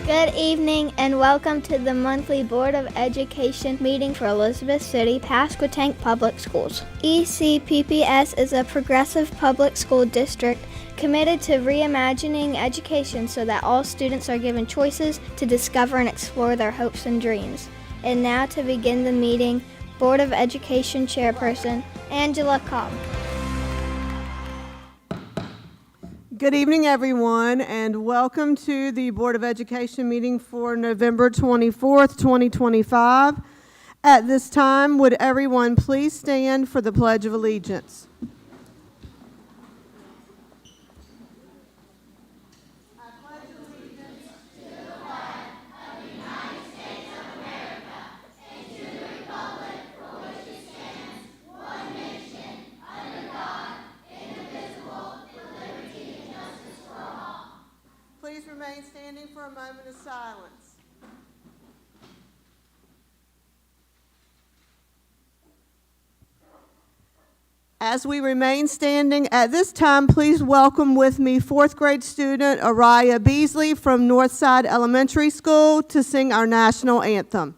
Good evening and welcome to the monthly Board of Education meeting for Elizabeth City-Pasquotank Public Schools. ECPPS is a progressive public school district committed to reimagining education so that all students are given choices to discover and explore their hopes and dreams. And now to begin the meeting, Board of Education Chairperson Angela Cobb. Good evening, everyone, and welcome to the Board of Education meeting for November 24th, 2025. At this time, would everyone please stand for the Pledge of Allegiance? Please remain standing for a moment of silence. As we remain standing, at this time, please welcome with me 4th grade student Araya Beasley from Northside Elementary School to sing our national anthem.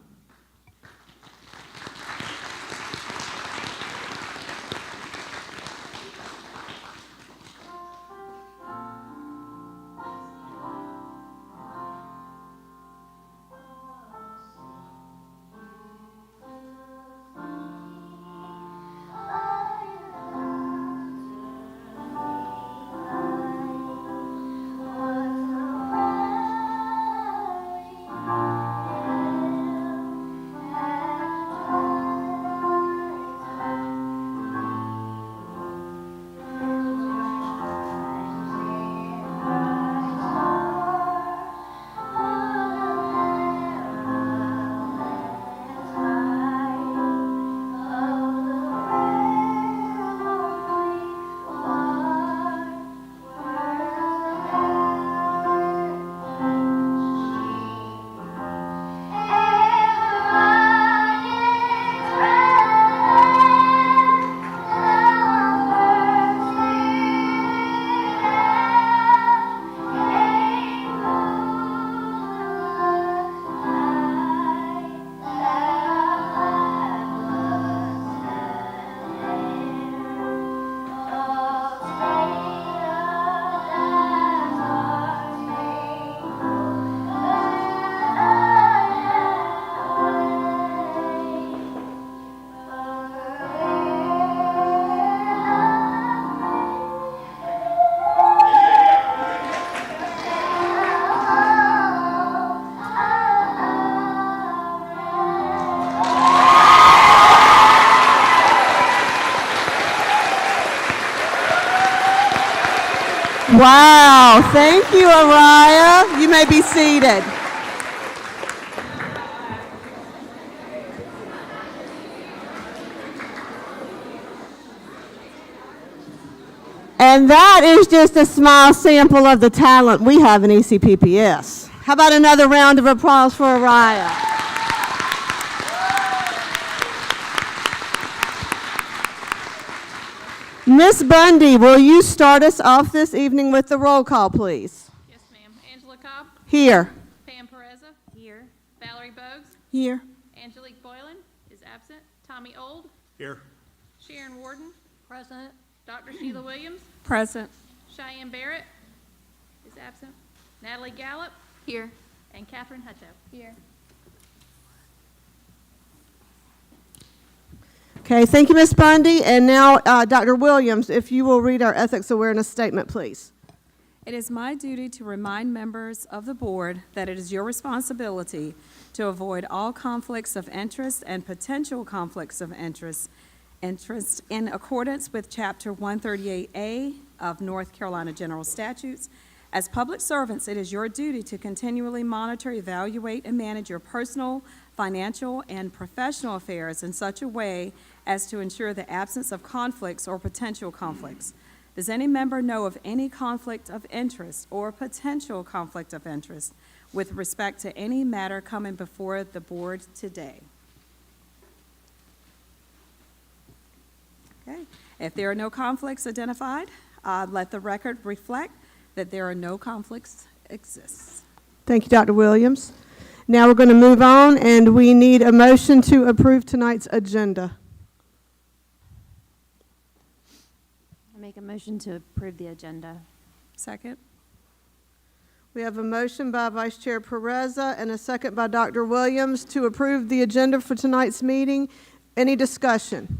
Wow, thank you, Araya. You may be seated. And that is just a small sample of the talent we have in ECPPS. How about another round of applause for Araya? Miss Bundy, will you start us off this evening with the roll call, please? Yes, ma'am. Angela Cobb. Here. Pam Pereza. Here. Valerie Bogues. Here. Angelique Boylan is absent. Tommy Old. Here. Sharon Warden. Present. Dr. Sheila Williams. Present. Cheyenne Barrett is absent. Natalie Gallup. Here. And Catherine Hutto. Here. Okay, thank you, Ms. Bundy. And now, Dr. Williams, if you will read our ethics awareness statement, please. It is my duty to remind members of the board that it is your responsibility to avoid all conflicts of interest and potential conflicts of interest in accordance with Chapter 138A of North Carolina General Statutes. As public servants, it is your duty to continually monitor, evaluate, and manage your personal, financial, and professional affairs in such a way as to ensure the absence of conflicts or potential conflicts. Does any member know of any conflict of interest or potential conflict of interest with respect to any matter coming before the board today? Okay. If there are no conflicts identified, let the record reflect that there are no conflicts exist. Thank you, Dr. Williams. Now we're going to move on, and we need a motion to approve tonight's agenda. I make a motion to approve the agenda. Second? We have a motion by Vice Chair Pereza and a second by Dr. Williams to approve the agenda for tonight's meeting. Any discussion?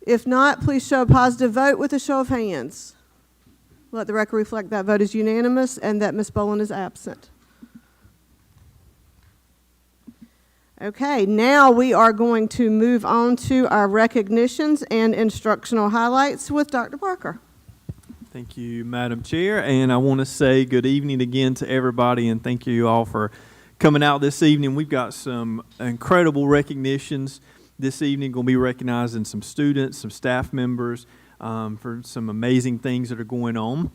If not, please show a positive vote with a show of hands. Let the record reflect that vote is unanimous and that Ms. Boland is absent. Okay, now we are going to move on to our recognitions and instructional highlights with Dr. Parker. Thank you, Madam Chair, and I want to say good evening again to everybody, and thank you all for coming out this evening. We've got some incredible recognitions this evening. Going to be recognizing some students, some staff members, for some amazing things that are going on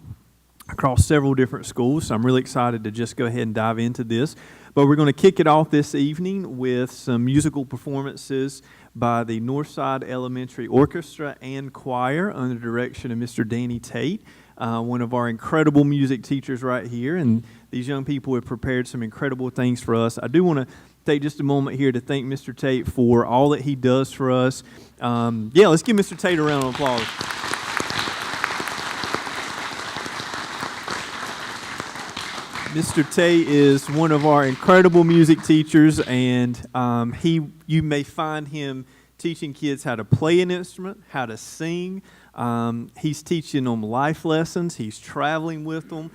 across several different schools. So I'm really excited to just go ahead and dive into this. But we're going to kick it off this evening with some musical performances by the Northside Elementary Orchestra and Choir under the direction of Mr. Danny Tate, one of our incredible music teachers right here. And these young people have prepared some incredible things for us. I do want to take just a moment here to thank Mr. Tate for all that he does for us. Let's give Mr. Tate a round of applause. Mr. Tate is one of our incredible music teachers, and you may find him teaching kids how to play an instrument, how to sing. He's teaching them life lessons. He's traveling with them.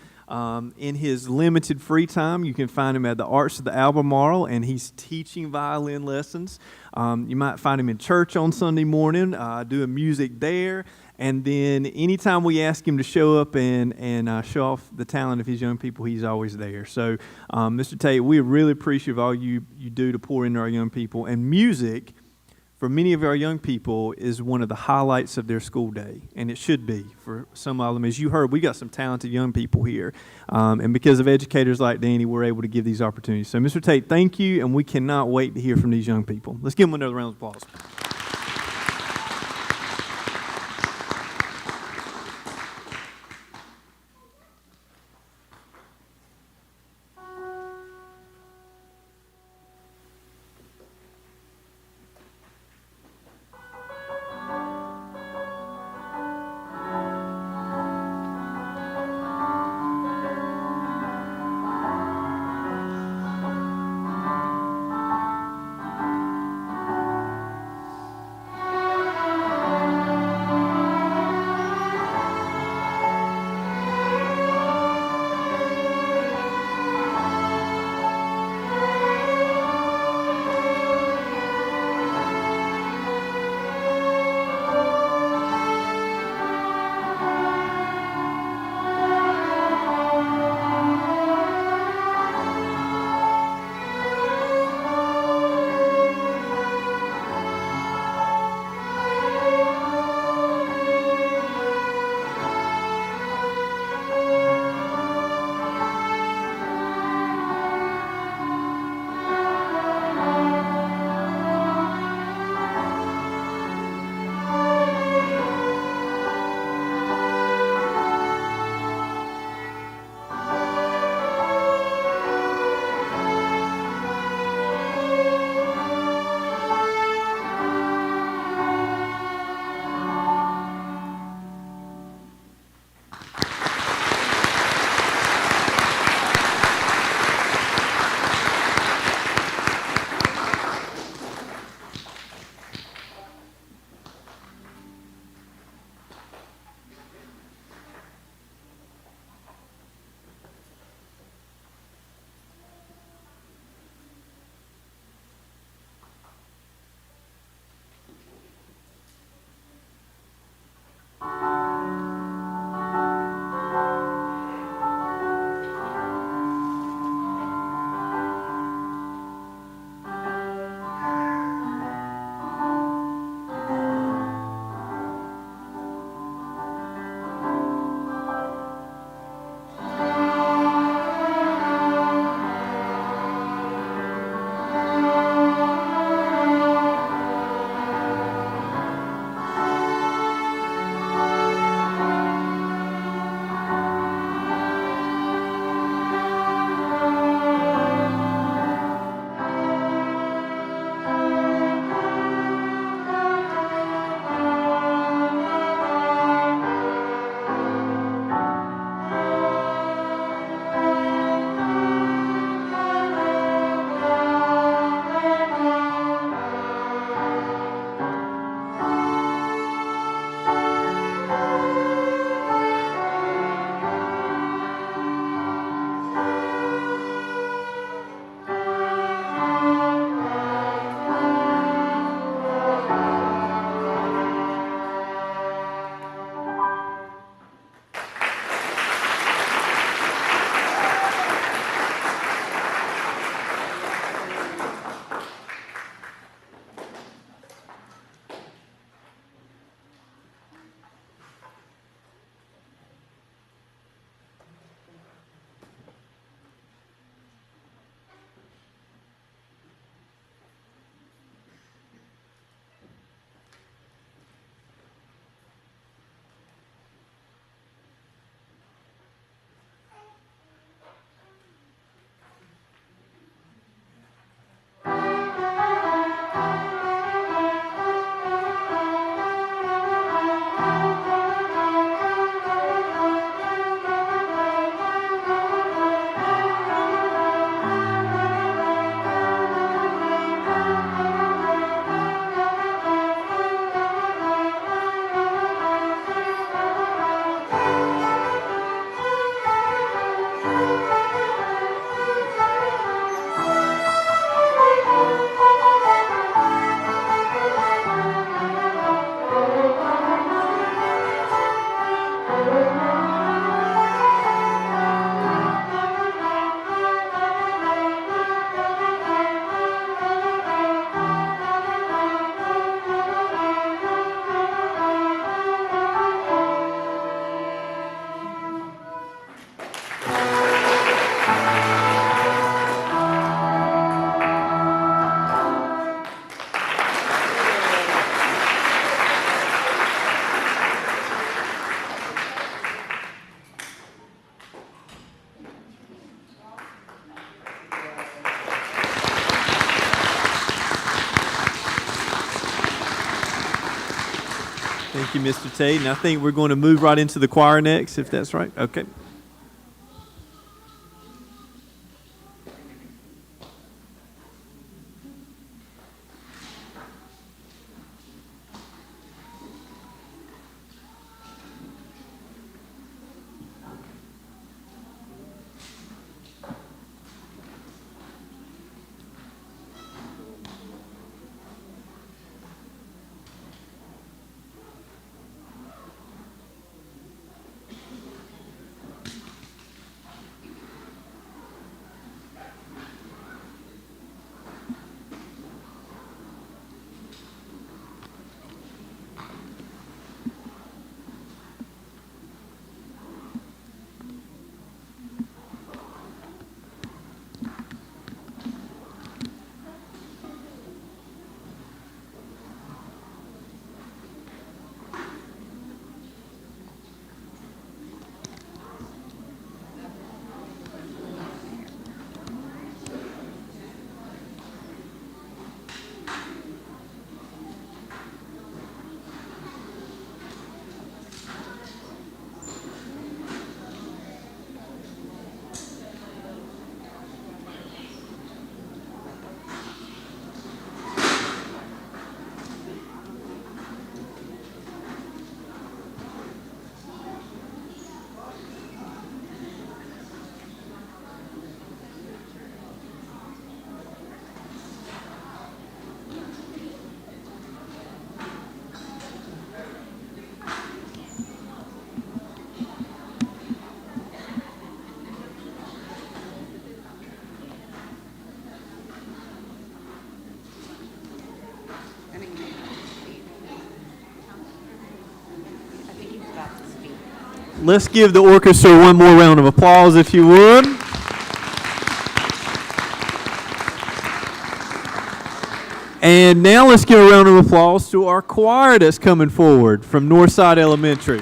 In his limited free time, you can find him at the Arts of the Albemarle, and he's teaching violin lessons. You might find him in church on Sunday morning, doing music there. And then anytime we ask him to show up and show off the talent of his young people, he's always there. So, Mr. Tate, we really appreciate all you do to pour into our young people. And music, for many of our young people, is one of the highlights of their school day. And it should be for some of them. As you heard, we got some talented young people here. And because of educators like Danny, we're able to give these opportunities. So, Mr. Tate, thank you, and we cannot wait to hear from these young people. Let's give them another round of applause. Thank you, Mr. Tay. And I think we're going to move right into the choir next, if that's right. Okay. Let's give the orchestra one more round of applause, if you would. And now let's give a round of applause to our choir that's coming forward from Northside Elementary.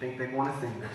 didn't think they'd want to sing this.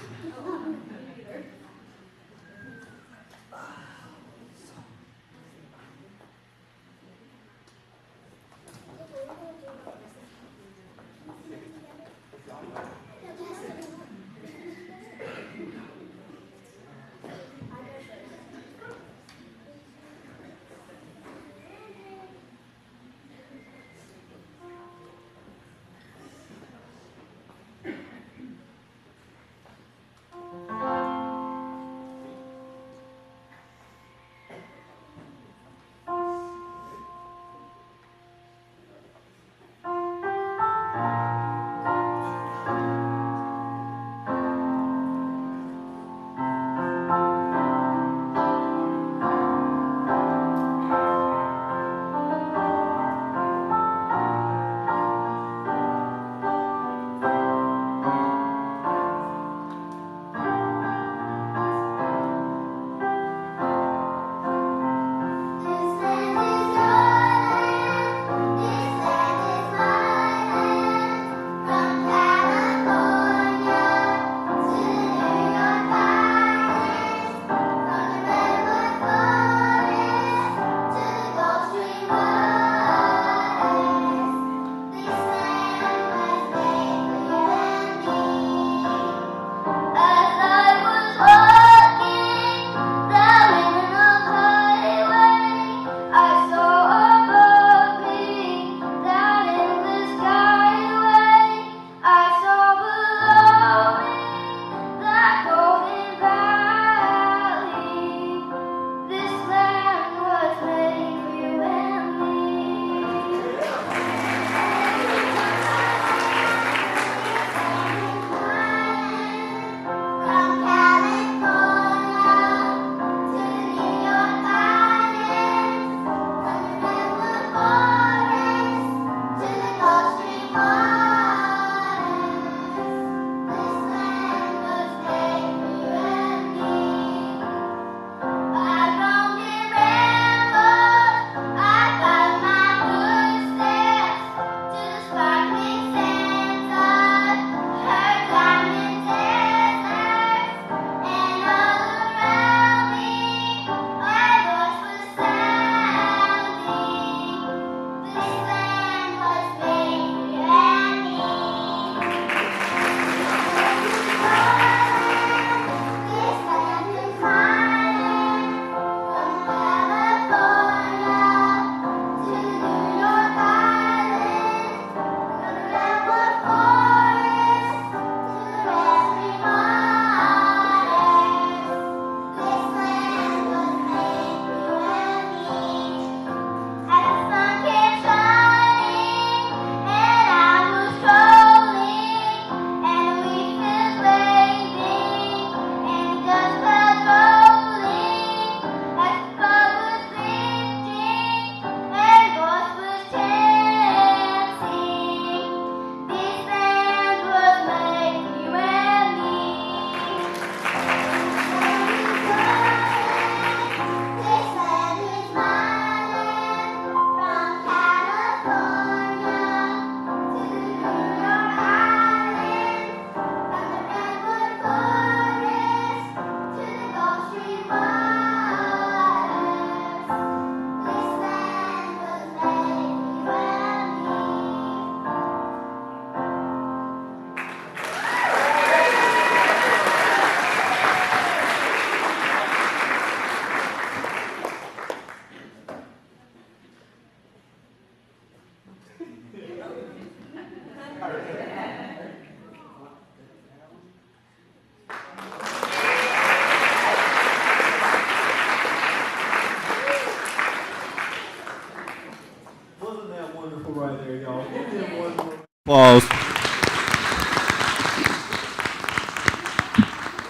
Applause.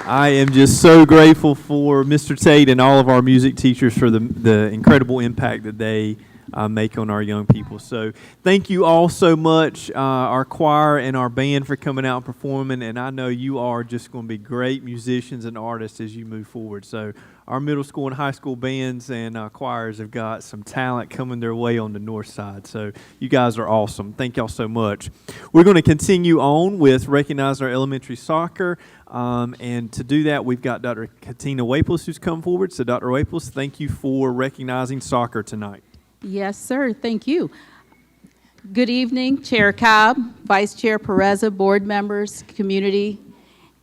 I am just so grateful for Mr. Tate and all of our music teachers for the incredible impact that they make on our young people. So thank you all so much, our choir and our band, for coming out and performing, and I know you are just going to be great musicians and artists as you move forward. So our middle school and high school bands and choirs have got some talent coming their way on the north side. So you guys are awesome. Thank y'all so much. We're going to continue on with recognizing our elementary soccer. And to do that, we've got Dr. Katina Waples who's come forward. So Dr. Waples, thank you for recognizing soccer tonight. Yes, sir. Thank you. Good evening, Chair Cobb, Vice Chair Pereza, board members, community,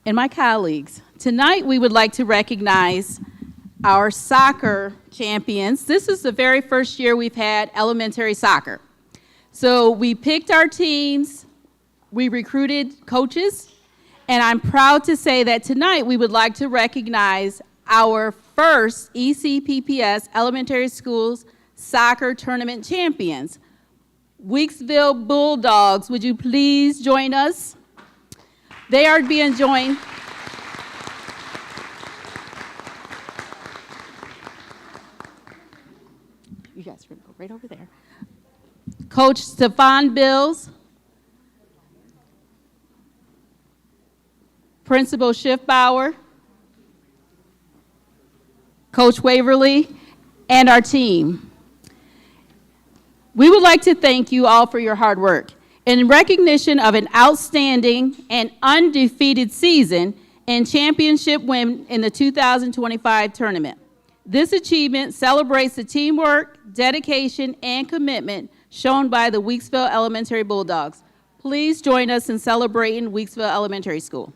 and my colleagues. Tonight, we would like to recognize our soccer champions. This is the very first year we've had elementary soccer. So we picked our teams, we recruited coaches, and I'm proud to say that tonight we would like to recognize our first ECPPS elementary schools soccer tournament champions. Weeksville Bulldogs, would you please join us? They are being joined. You guys are going to go right over there. Coach Stefan Bills, Principal Schiffbauer, Coach Waverly, and our team. We would like to thank you all for your hard work. In recognition of an outstanding and undefeated season and championship win in the 2025 tournament. This achievement celebrates the teamwork, dedication, and commitment shown by the Weeksville Elementary Bulldogs. Please join us in celebrating Weeksville Elementary School.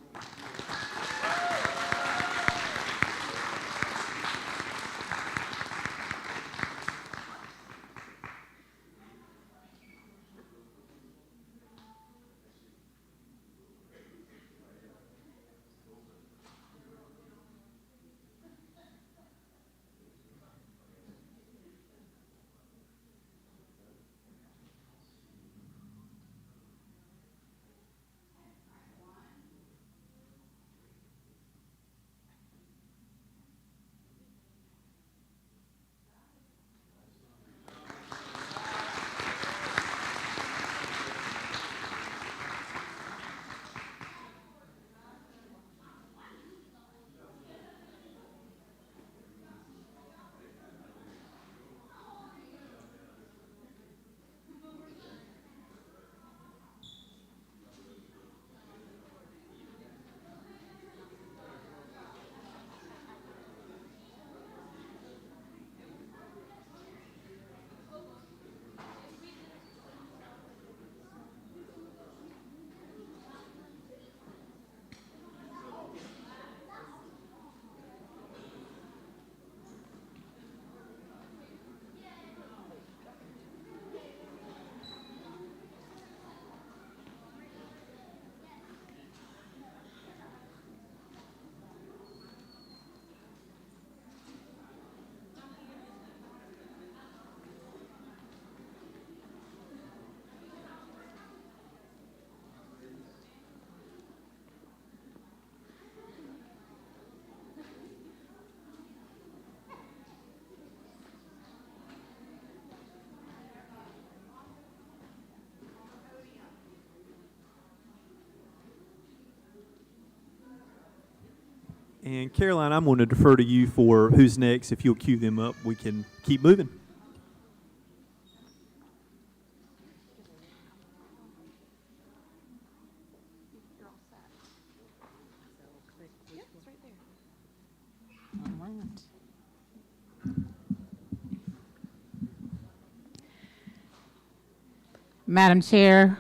And Caroline, I'm going to defer to you for who's next. If you'll cue them up, we can keep moving. Madam Chair,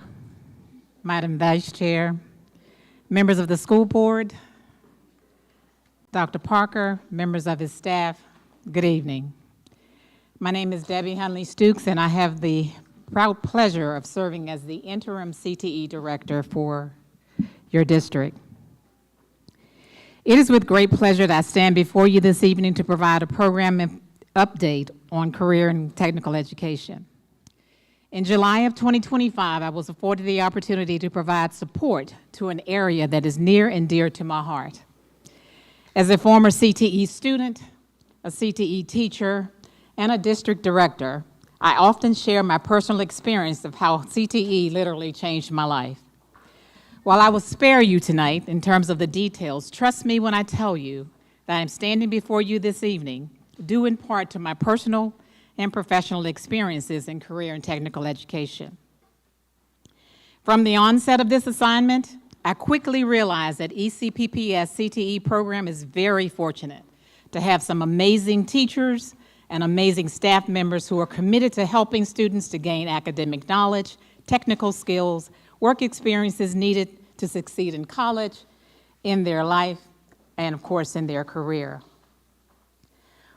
Madam Vice Chair, members of the school board, Dr. Parker, members of his staff, good evening. My name is Debbie Hunley-Stukes, and I have the proud pleasure of serving as the interim CTE director for your district. It is with great pleasure that I stand before you this evening to provide a program update on career and technical education. In July of 2025, I was afforded the opportunity to provide support to an area that is near and dear to my heart. As a former CTE student, a CTE teacher, and a district director, I often share my personal experience of how CTE literally changed my life. While I will spare you tonight in terms of the details, trust me when I tell you that I'm standing before you this evening due in part to my personal and professional experiences in career and technical education. From the onset of this assignment, I quickly realized that ECPPS CTE program is very fortunate to have some amazing teachers and amazing staff members who are committed to helping students to gain academic knowledge, technical skills, work experiences needed to succeed in college, in their life, and of course in their career.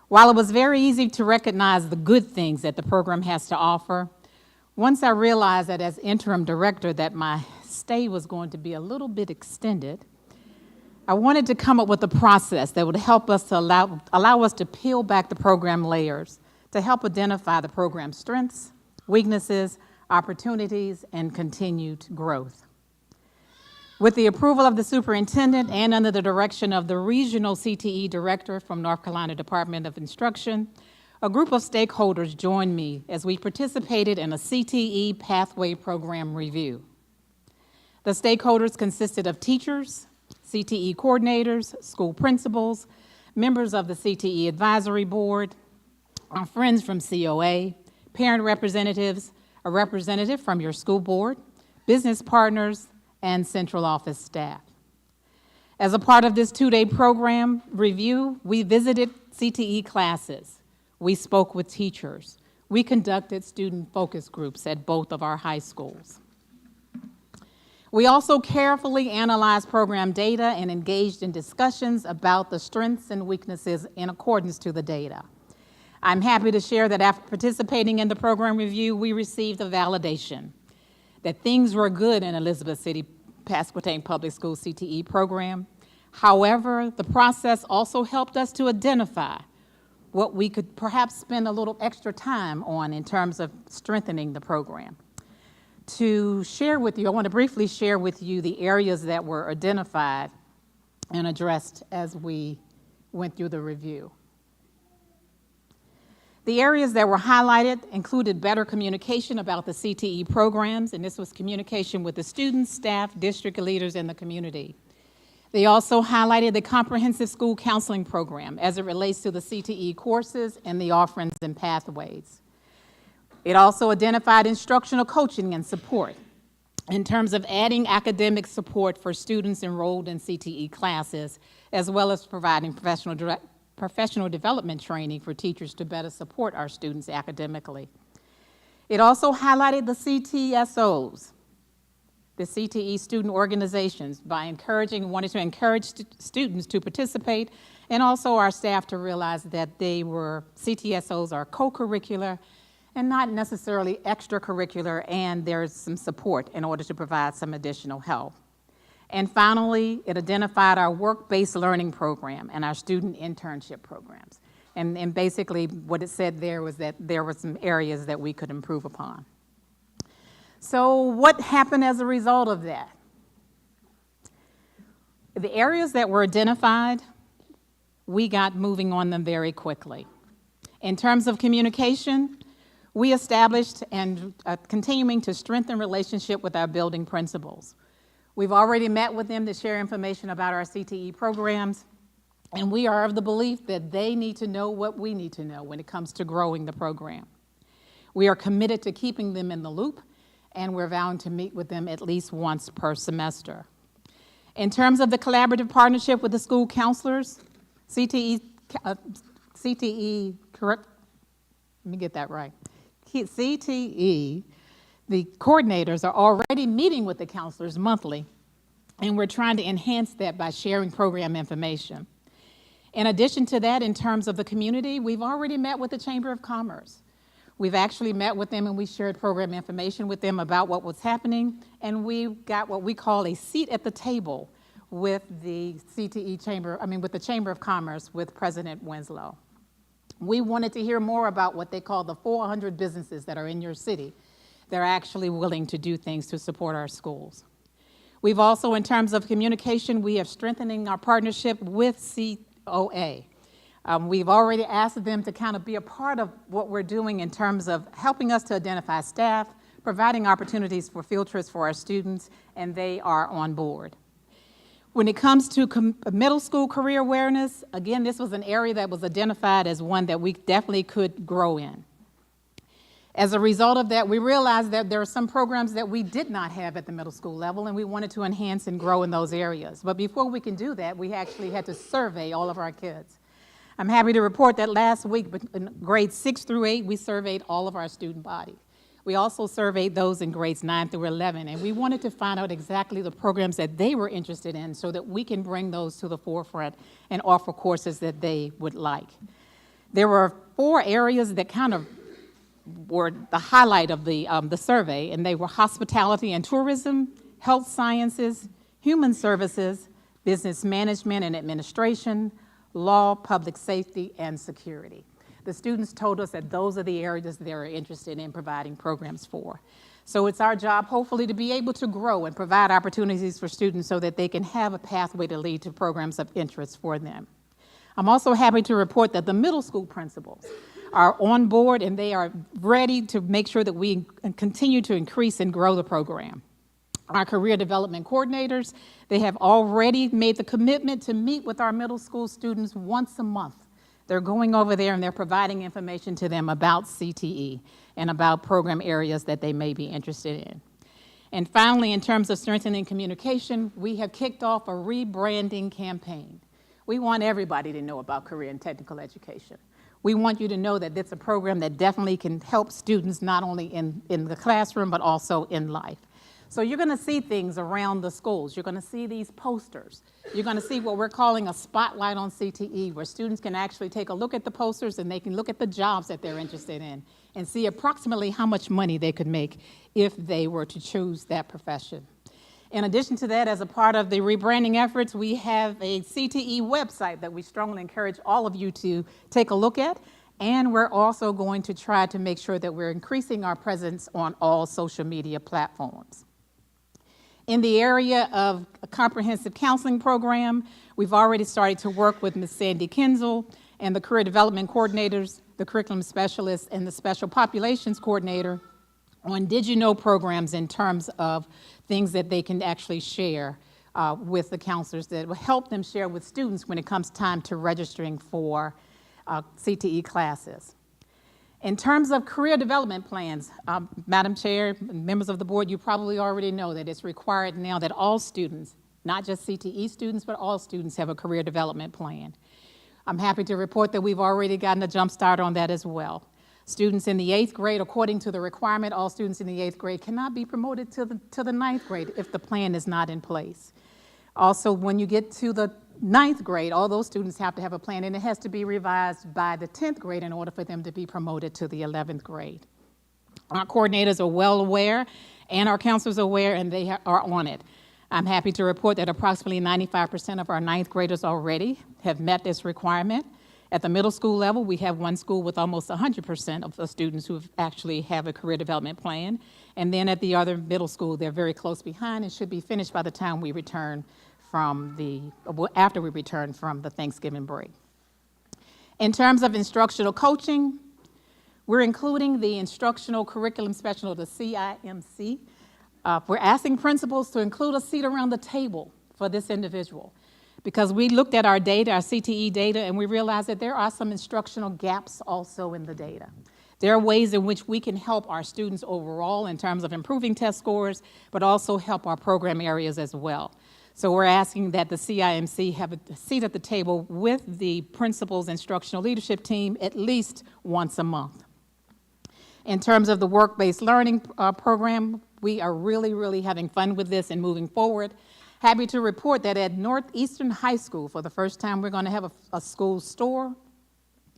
While it was very easy to recognize the good things that the program has to offer, once I realized that as interim director that my stay was going to be a little bit extended, I wanted to come up with a process that would help us to allow us to peel back the program layers to help identify the program's strengths, weaknesses, opportunities, and continued growth. With the approval of the superintendent and under the direction of the regional CTE director from North Carolina Department of Instruction, a group of stakeholders joined me as we participated in a CTE pathway program review. The stakeholders consisted of teachers, CTE coordinators, school principals, members of the CTE advisory board, our friends from COA, parent representatives, a representative from your school board, business partners, and central office staff. As a part of this two-day program review, we visited CTE classes. We spoke with teachers. We conducted student focus groups at both of our high schools. We also carefully analyzed program data and engaged in discussions about the strengths and weaknesses in accordance to the data. I'm happy to share that after participating in the program review, we received a validation that things were good in Elizabeth City-Pasquotank Public School CTE program. However, the process also helped us to identify what we could perhaps spend a little extra time on in terms of strengthening the program. To share with you, I want to briefly share with you the areas that were identified and addressed as we went through the review. The areas that were highlighted included better communication about the CTE programs, and this was communication with the students, staff, district leaders, and the community. They also highlighted the comprehensive school counseling program as it relates to the CTE courses and the offerings and pathways. It also identified instructional coaching and support in terms of adding academic support for students enrolled in CTE classes, as well as providing professional development training for teachers to better support our students academically. It also highlighted the CTSOs, the CTE student organizations, by wanting to encourage students to participate, and also our staff to realize that CTSOs are co-curricular and not necessarily extracurricular, and there's some support in order to provide some additional help. And finally, it identified our work-based learning program and our student internship programs. And basically what it said there was that there were some areas that we could improve upon. So what happened as a result of that? The areas that were identified, we got moving on them very quickly. In terms of communication, we established and continuing to strengthen relationship with our building principals. We've already met with them to share information about our CTE programs, and we are of the belief that they need to know what we need to know when it comes to growing the program. We are committed to keeping them in the loop, and we're vowing to meet with them at least once per semester. In terms of the collaborative partnership with the school counselors, CTE, correct? Let me get that right. CTE, the coordinators are already meeting with the counselors monthly, and we're trying to enhance that by sharing program information. In addition to that, in terms of the community, we've already met with the Chamber of Commerce. We've actually met with them and we shared program information with them about what was happening, and we got what we call a seat at the table with the with the Chamber of Commerce with President Winslow. We wanted to hear more about what they call the 400 businesses that are in your city. They're actually willing to do things to support our schools. We've also, in terms of communication, we are strengthening our partnership with COA. We've already asked them to kind of be a part of what we're doing in terms of helping us to identify staff, providing opportunities for field trips for our students, and they are on board. When it comes to middle school career awareness, again, this was an area that was identified as one that we definitely could grow in. As a result of that, we realized that there are some programs that we did not have at the middle school level, and we wanted to enhance and grow in those areas. But before we can do that, we actually had to survey all of our kids. I'm happy to report that last week, in grades 6 through 8, we surveyed all of our student body. We also surveyed those in grades 9 through 11, and we wanted to find out exactly the programs that they were interested in so that we can bring those to the forefront and offer courses that they would like. There were 4 areas that kind of were the highlight of the survey, and they were hospitality and tourism, health sciences, human services, business management and administration, law, public safety, and security. The students told us that those are the areas they're interested in providing programs for. So it's our job, hopefully, to be able to grow and provide opportunities for students so that they can have a pathway to lead to programs of interest for them. I'm also happy to report that the middle school principals are on board and they are ready to make sure that we continue to increase and grow the program. Our career development coordinators, they have already made the commitment to meet with our middle school students once a month. They're going over there and they're providing information to them about CTE and about program areas that they may be interested in. And finally, in terms of strengthening communication, we have kicked off a rebranding campaign. We want everybody to know about career and technical education. We want you to know that it's a program that definitely can help students not only in the classroom, but also in life. So you're going to see things around the schools. You're going to see these posters. You're going to see what we're calling a spotlight on CTE, where students can actually take a look at the posters and they can look at the jobs that they're interested in and see approximately how much money they could make if they were to choose that profession. In addition to that, as a part of the rebranding efforts, we have a CTE website that we strongly encourage all of you to take a look at. And we're also going to try to make sure that we're increasing our presence on all social media platforms. In the area of a comprehensive counseling program, we've already started to work with Ms. Sandy Kinzel and the career development coordinators, the curriculum specialists, and the special populations coordinator on Did You Know programs in terms of things that they can actually share with the counselors that will help them share with students when it comes time to registering for CTE classes. In terms of career development plans, Madam Chair, members of the board, you probably already know that it's required now that all students, not just CTE students, but all students have a career development plan. I'm happy to report that we've already gotten a jump start on that as well. Students in the 8th grade, according to the requirement, all students in the 8th grade cannot be promoted to the 9th grade if the plan is not in place. Also, when you get to the 9th grade, all those students have to have a plan, and it has to be revised by the 10th grade in order for them to be promoted to the 11th grade. Our coordinators are well aware, and our counselors are aware, and they are on it. I'm happy to report that approximately 95% of our 9th graders already have met this requirement. At the middle school level, we have one school with almost 100% of the students who actually have a career development plan. And then at the other middle school, they're very close behind and should be finished by the time we return after we return from the Thanksgiving break. In terms of instructional coaching, we're including the instructional curriculum specialist, the CIMC. We're asking principals to include a seat around the table for this individual because we looked at our data, our CTE data, and we realized that there are some instructional gaps also in the data. There are ways in which we can help our students overall in terms of improving test scores, but also help our program areas as well. So we're asking that the CIMC have a seat at the table with the principal's instructional leadership team at least once a month. In terms of the work-based learning program, we are really having fun with this and moving forward. Happy to report that at Northeastern High School, for the first time, we're going to have a school store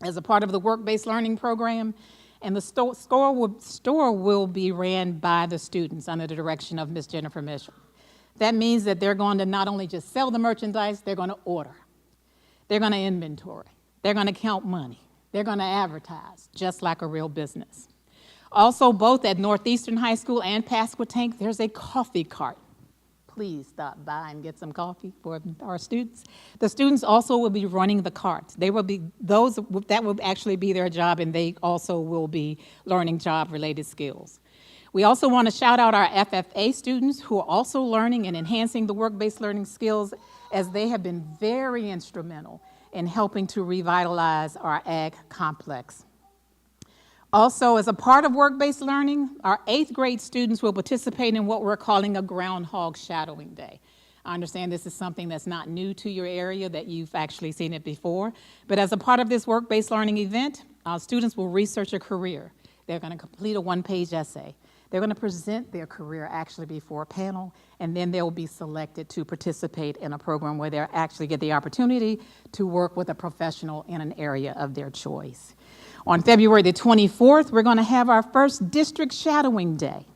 as a part of the work-based learning program. And the store will be ran by the students under the direction of Ms. Jennifer Mitchell. That means that they're going to not only just sell the merchandise, they're going to order. They're going to inventory. They're going to count money. They're going to advertise, just like a real business. Also, both at Northeastern High School and Pasquotank, there's a coffee cart please stop by and get some coffee for our students. The students also will be running the carts. They will be those that will actually be their job, and they also will be learning job-related skills. We also want to shout out our FFA students who are also learning and enhancing the work-based learning skills, as they have been very instrumental in helping to revitalize our ag complex. Also, as a part of work-based learning, our 8th grade students will participate in what we're calling a groundhog shadowing day. I understand this is something that's not new to your area, that you've actually seen it before. But as a part of this work-based learning event, our students will research a career. They're going to complete a 1-page essay. They're going to present their career actually before a panel, and then they'll be selected to participate in a program where they actually get the opportunity to work with a professional in an area of their choice. On February the 24th, we're going to have our first district shadowing day,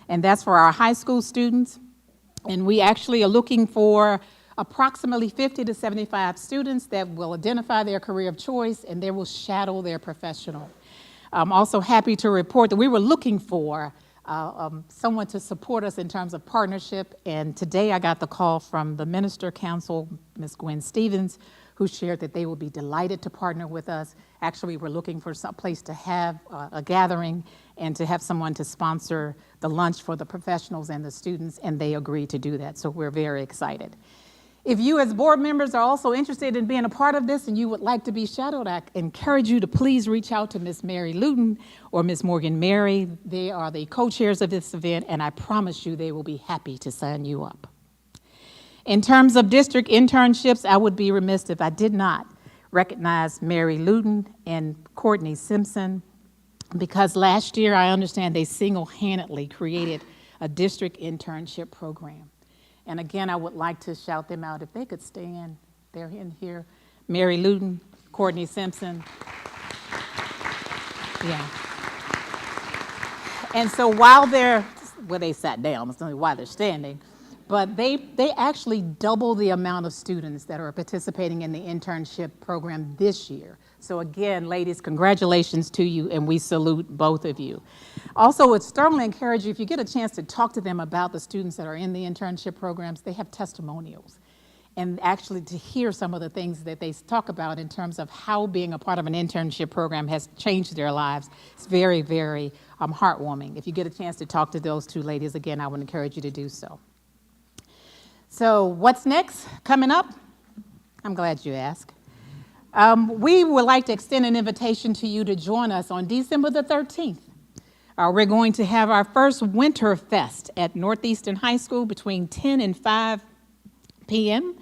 and that's for our high school students. And we actually are looking for approximately 50 to 75 students that will identify their career of choice, and they will shadow their professional. I'm also happy to report that we were looking for someone to support us in terms of partnership, and today I got the call from the Minister Council, Ms. Gwen Stevens, who shared that they will be delighted to partner with us. Actually, we're looking for some place to have a gathering and to have someone to sponsor the lunch for the professionals and the students, and they agreed to do that, so we're very excited. If you as board members are also interested in being a part of this and you would like to be shadowed, I encourage you to please reach out to Ms. Mary Luton or Ms. Morgan Mary. They are the co-chairs of this event, and I promise you they will be happy to sign you up. In terms of district internships, I would be remiss if I did not recognize Mary Luton and Courtney Simpson, because last year I understand they single-handedly created a district internship program. And again, I would like to shout them out. If they could stand, they're in here. Mary Luton, Courtney Simpson. Yeah. And so while they sat down, it's only why they're standing, but they actually double the amount of students that are participating in the internship program this year. So again, ladies, congratulations to you, and we salute both of you. Also, would strongly encourage you, if you get a chance to talk to them about the students that are in the internship programs, they have testimonials. And actually to hear some of the things that they talk about in terms of how being a part of an internship program has changed their lives, it's very, very heartwarming. If you get a chance to talk to those two ladies, again, I would encourage you to do so. So what's next coming up? I'm glad you asked. We would like to extend an invitation to you to join us on December the 13th. We're going to have our first Winter Fest at Northeastern High School between 10 and 5 p.m.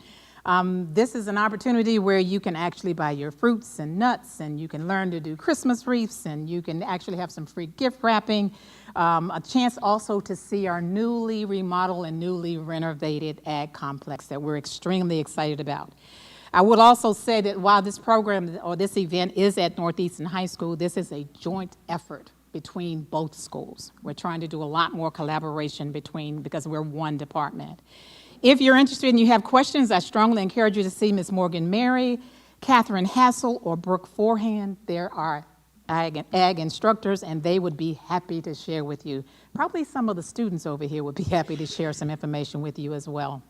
This is an opportunity where you can actually buy your fruits and nuts, and you can learn to do Christmas wreaths, and you can actually have some free gift wrapping. A chance also to see our newly remodeled and newly renovated ag complex that we're extremely excited about. I would also say that while this program or this event is at Northeastern High School, this is a joint effort between both schools. We're trying to do a lot more collaboration because we're one department. If you're interested and you have questions, I strongly encourage you to see Ms. Morgan Mary, Catherine Hassel, or Brooke Forehand. There are ag instructors, and they would be happy to share with you. Probably some of the students over here would be happy to share some information with you as well.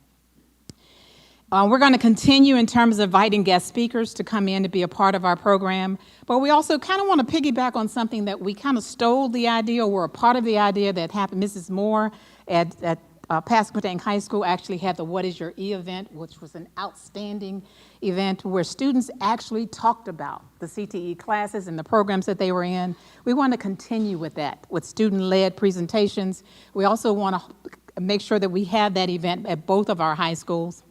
We're going to continue in terms of inviting guest speakers to come in to be a part of our program, but we also kind of want to piggyback on something that we kind of stole the idea, or were a part of the idea that happened. Mrs. Moore at Pasquotank High School actually had the What Is Your E event, which was an outstanding event where students actually talked about the CTE classes and the programs that they were in. We want to continue with that, with student-led presentations. We also want to make sure that we have that event at both of our high schools.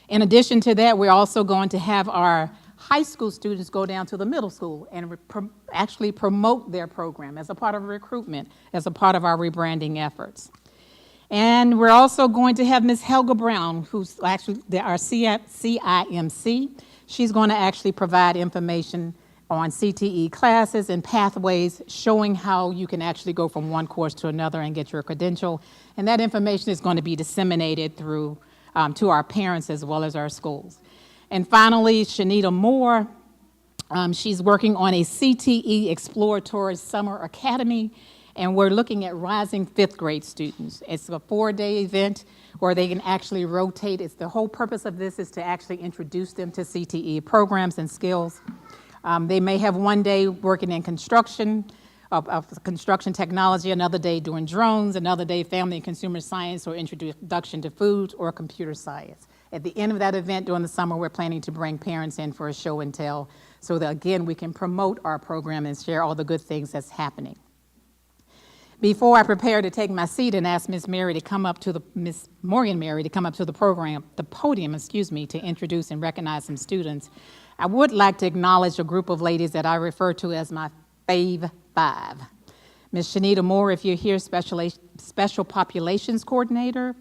In addition to that, we're also going to have our high school students go down to the middle school and actually promote their program as a part of recruitment, as a part of our rebranding efforts. And we're also going to have Ms. Helga Brown, who's actually our CIMC. She's going to actually provide information on CTE classes and pathways, showing how you can actually go from one course to another and get your credential. And that information is going to be disseminated through to our parents as well as our schools. And finally, Shanita Moore, she's working on a CTE Exploratory Summer Academy, And we're looking at rising fifth grade students. It's a 4-day event where they can actually rotate. The whole purpose of this is to actually introduce them to CTE programs and skills. They may have one day working in construction, of construction technology, another day doing drones, another day family and consumer science or introduction to food or computer science. At the end of that event during the summer, we're planning to bring parents in for a show and tell so that, again, we can promote our program and share all the good things that's happening. Before I prepare to take my seat and ask Miss Morgan Mary to come up to the podium, to introduce and recognize some students, I would like to acknowledge a group of ladies that I refer to as my Fave Five. Ms. Shanita Moore, if you're here, Special Populations Coordinator.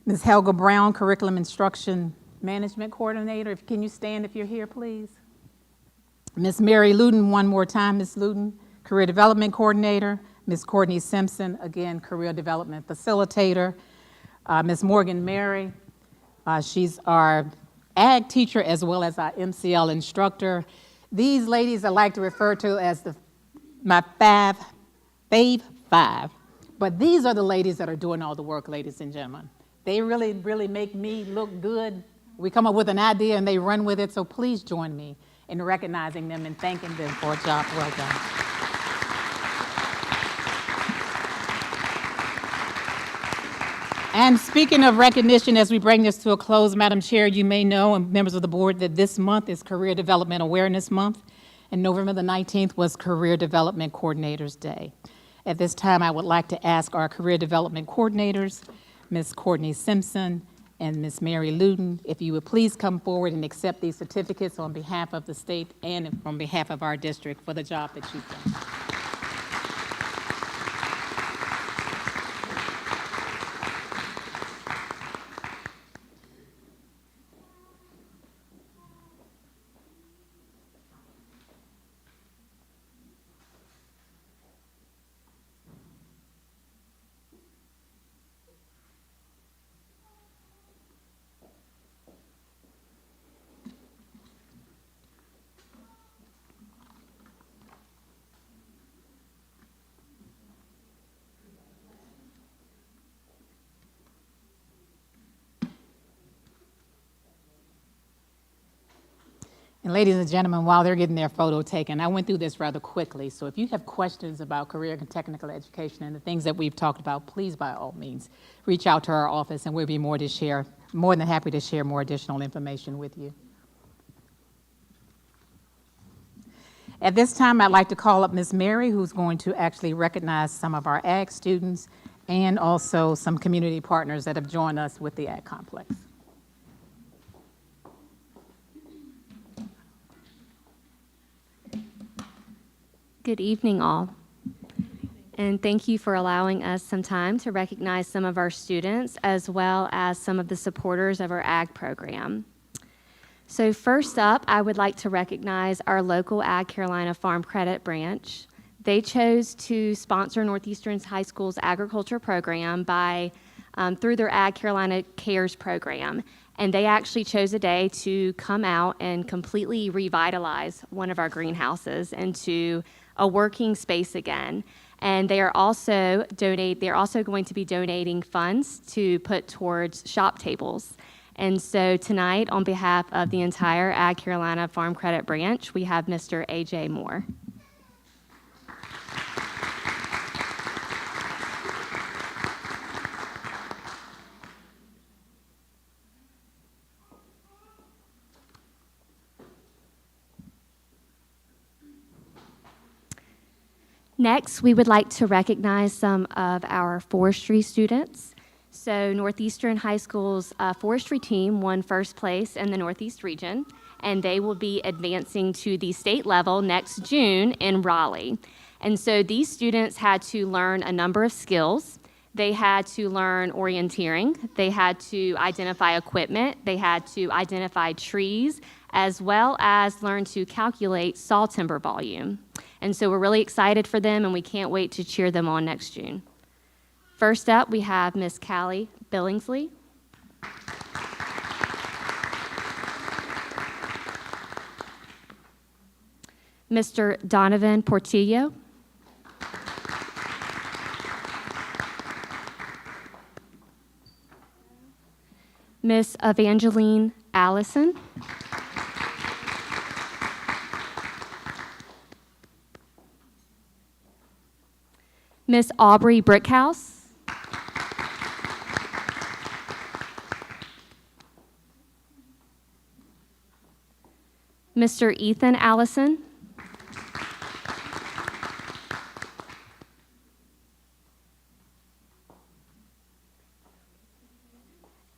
Ms. Helga Brown, Curriculum Instruction Management Coordinator. Can you stand if you're here, please? Ms. Mary Luden, one more time, Ms. Luden, Career Development Coordinator. Ms. Courtney Simpson, again, Career Development Facilitator. Ms. Morgan Mary, she's our ag teacher as well as our MCL instructor. These ladies I like to refer to as my Fave Five. But these are the ladies that are doing all the work, ladies and gentlemen. They really, really make me look good. We come up with an idea and they run with it, so please join me in recognizing them and thanking them for a job well done. And speaking of recognition, as we bring this to a close, Madam Chair, you may know, and members of the board, that this month is Career Development Awareness Month, and November the 19th was Career Development Coordinators Day. At this time, I would like to ask our career development coordinators, Ms. Courtney Simpson and Ms. Mary Luden, if you would please come forward and accept these certificates on behalf of the state and on behalf of our district for the job that you've done. And ladies and gentlemen, while they're getting their photo taken, I went through this rather quickly, so if you have questions about career and technical education and the things that we've talked about, please, by all means, reach out to our office and we'll be more than happy to share more additional information with you. At this time, I'd like to call up Ms. Mary, who's going to actually recognize some of our ag students and also some community partners that have joined us with the ag complex. Good evening, all. And thank you for allowing us some time to recognize some of our students as well as some of the supporters of our ag program. So first up, I would like to recognize our local Ag Carolina Farm Credit Branch. They chose to sponsor Northeastern High School's agriculture program through their Ag Carolina Cares program. And they actually chose a day to come out and completely revitalize one of our greenhouses into a working space again. And they are also going to be donating funds to put towards shop tables. And so tonight, on behalf of the entire Ag Carolina Farm Credit Branch, we have Mr. A.J. Moore. Next, we would like to recognize some of our forestry students. So Northeastern High School's forestry team won first place in the Northeast region, and they will be advancing to the state level next June in Raleigh. And so these students had to learn a number of skills. They had to learn orienteering, they had to identify equipment, they had to identify trees, as well as learn to calculate saw timber volume. And so we're really excited for them, and we can't wait to cheer them on next June. First up, we have Miss Callie Billingsley. Mr. Donovan Portillo. Miss Evangeline Allison. Miss Aubrey Brickhouse. Mr. Ethan Allison.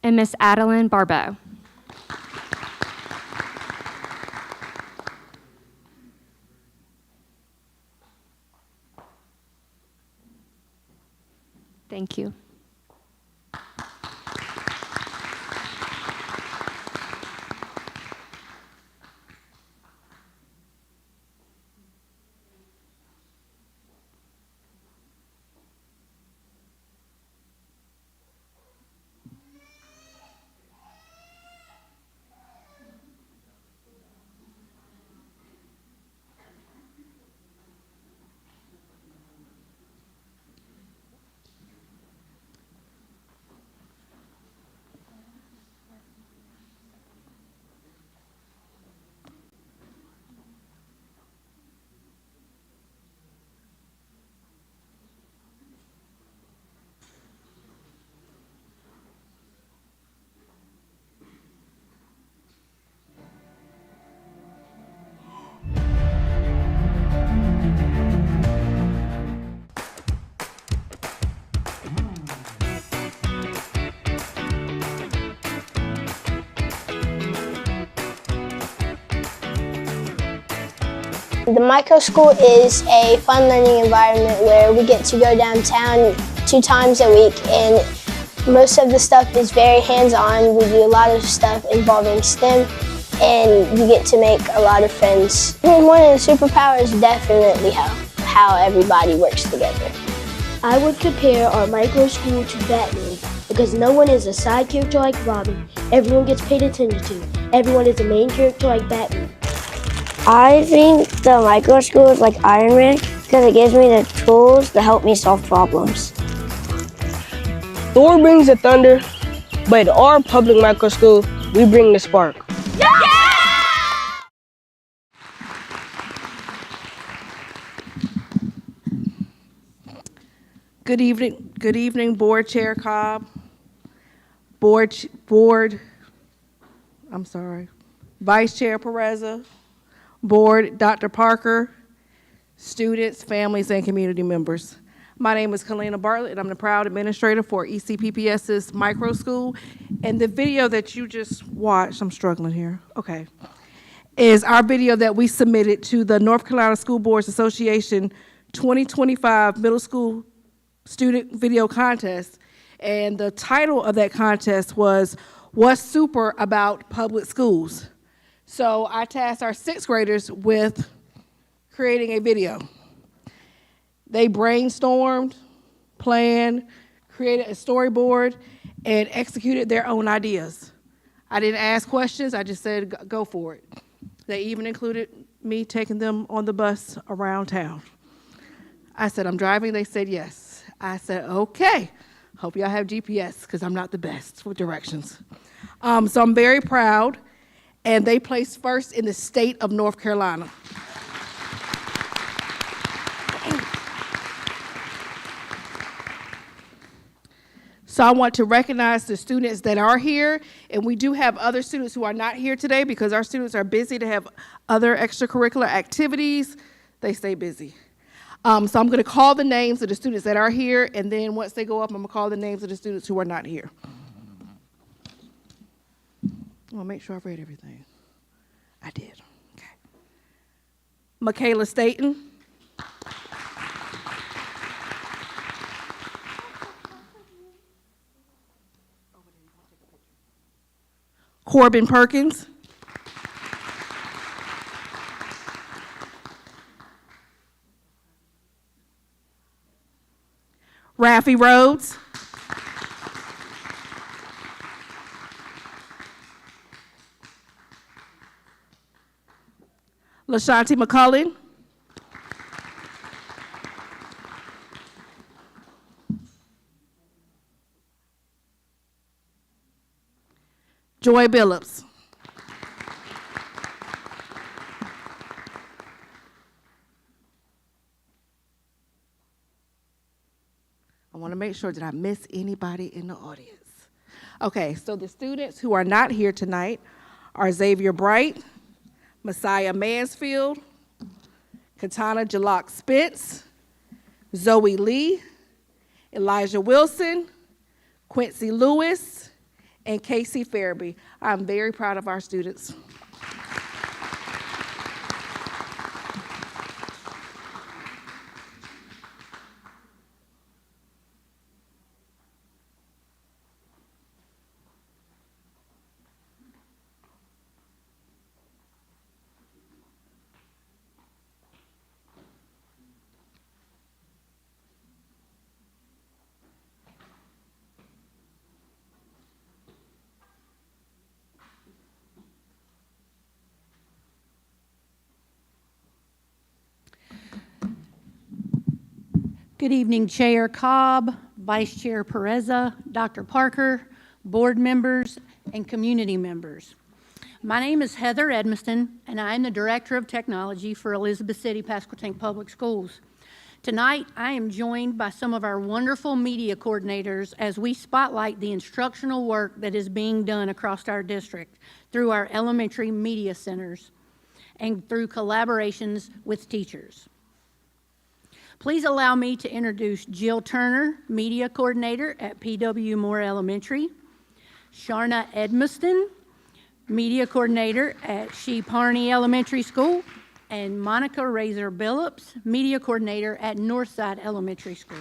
And Miss Adeline Barbeau. Thank you. The micro school is a fun learning environment where we get to go downtown 2 times a week, and most of the stuff is very hands-on. We do a lot of stuff involving STEM, and you get to make a lot of friends. One of the superpowers is definitely how everybody works together. I would compare our micro school to Batman because no one is a side character like Robin. Everyone gets paid attention to. Everyone is a main character like Batman. I think the micro school is like Iron Man because it gives me the tools to help me solve problems. Thor brings the thunder, but our public micro school, we bring the spark. Good evening, Board Chair Cobb, Vice Chair Pereza, Board Dr. Parker, students, families, and community members. My name is Kalina Bartlett, and I'm the proud administrator for ECPPS's micro school. And the video that you just watched, I'm struggling here, okay, is our video that we submitted to the North Carolina School Boards Association 2025 Middle School Student Video Contest. And the title of that contest was, "What's Super About Public Schools?" So I tasked our 6th graders with creating a video. They brainstormed, planned, created a storyboard, and executed their own ideas. I didn't ask questions, I just said, go for it. They even included me taking them on the bus around town. I said, I'm driving, they said yes. I said, okay, hope y'all have GPS, because I'm not the best with directions. So I'm very proud, and they placed first in the state of North Carolina. So I want to recognize the students that are here, and we do have other students who are not here today because our students are busy to have other extracurricular activities. They stay busy. So I'm going to call the names of the students that are here, and then once they go up, I'm going to call the names of the students who are not here. I'll make sure I've read everything. I did. Okay. Michaela Staten. Corbin Perkins. Raffi Rhodes. LaShanti McCullen. Joy Billups. I want to make sure that I miss anybody in the audience. Okay, so the students who are not here tonight are Xavier Bright, Messiah Mansfield, Katana Jalak Spence, Zoe Lee, Elijah Wilson, Quincy Lewis, and Casey Fairby. I'm very proud of our students. Good evening, Chair Cobb, Vice Chair Pereza, Dr. Parker, board members, and community members. My name is Heather Edmiston, and I am the Director of Technology for Elizabeth City-Pasquotank Public Schools. Tonight, I am joined by some of our wonderful media coordinators as we spotlight the instructional work that is being done across our district through our elementary media centers and through collaborations with teachers. Please allow me to introduce Jill Turner, Media Coordinator at P.W. Moore Elementary, Sharna Edmiston, Media Coordinator at Sheep Harney Elementary School, and Monica Razor Billups, Media Coordinator at Northside Elementary School.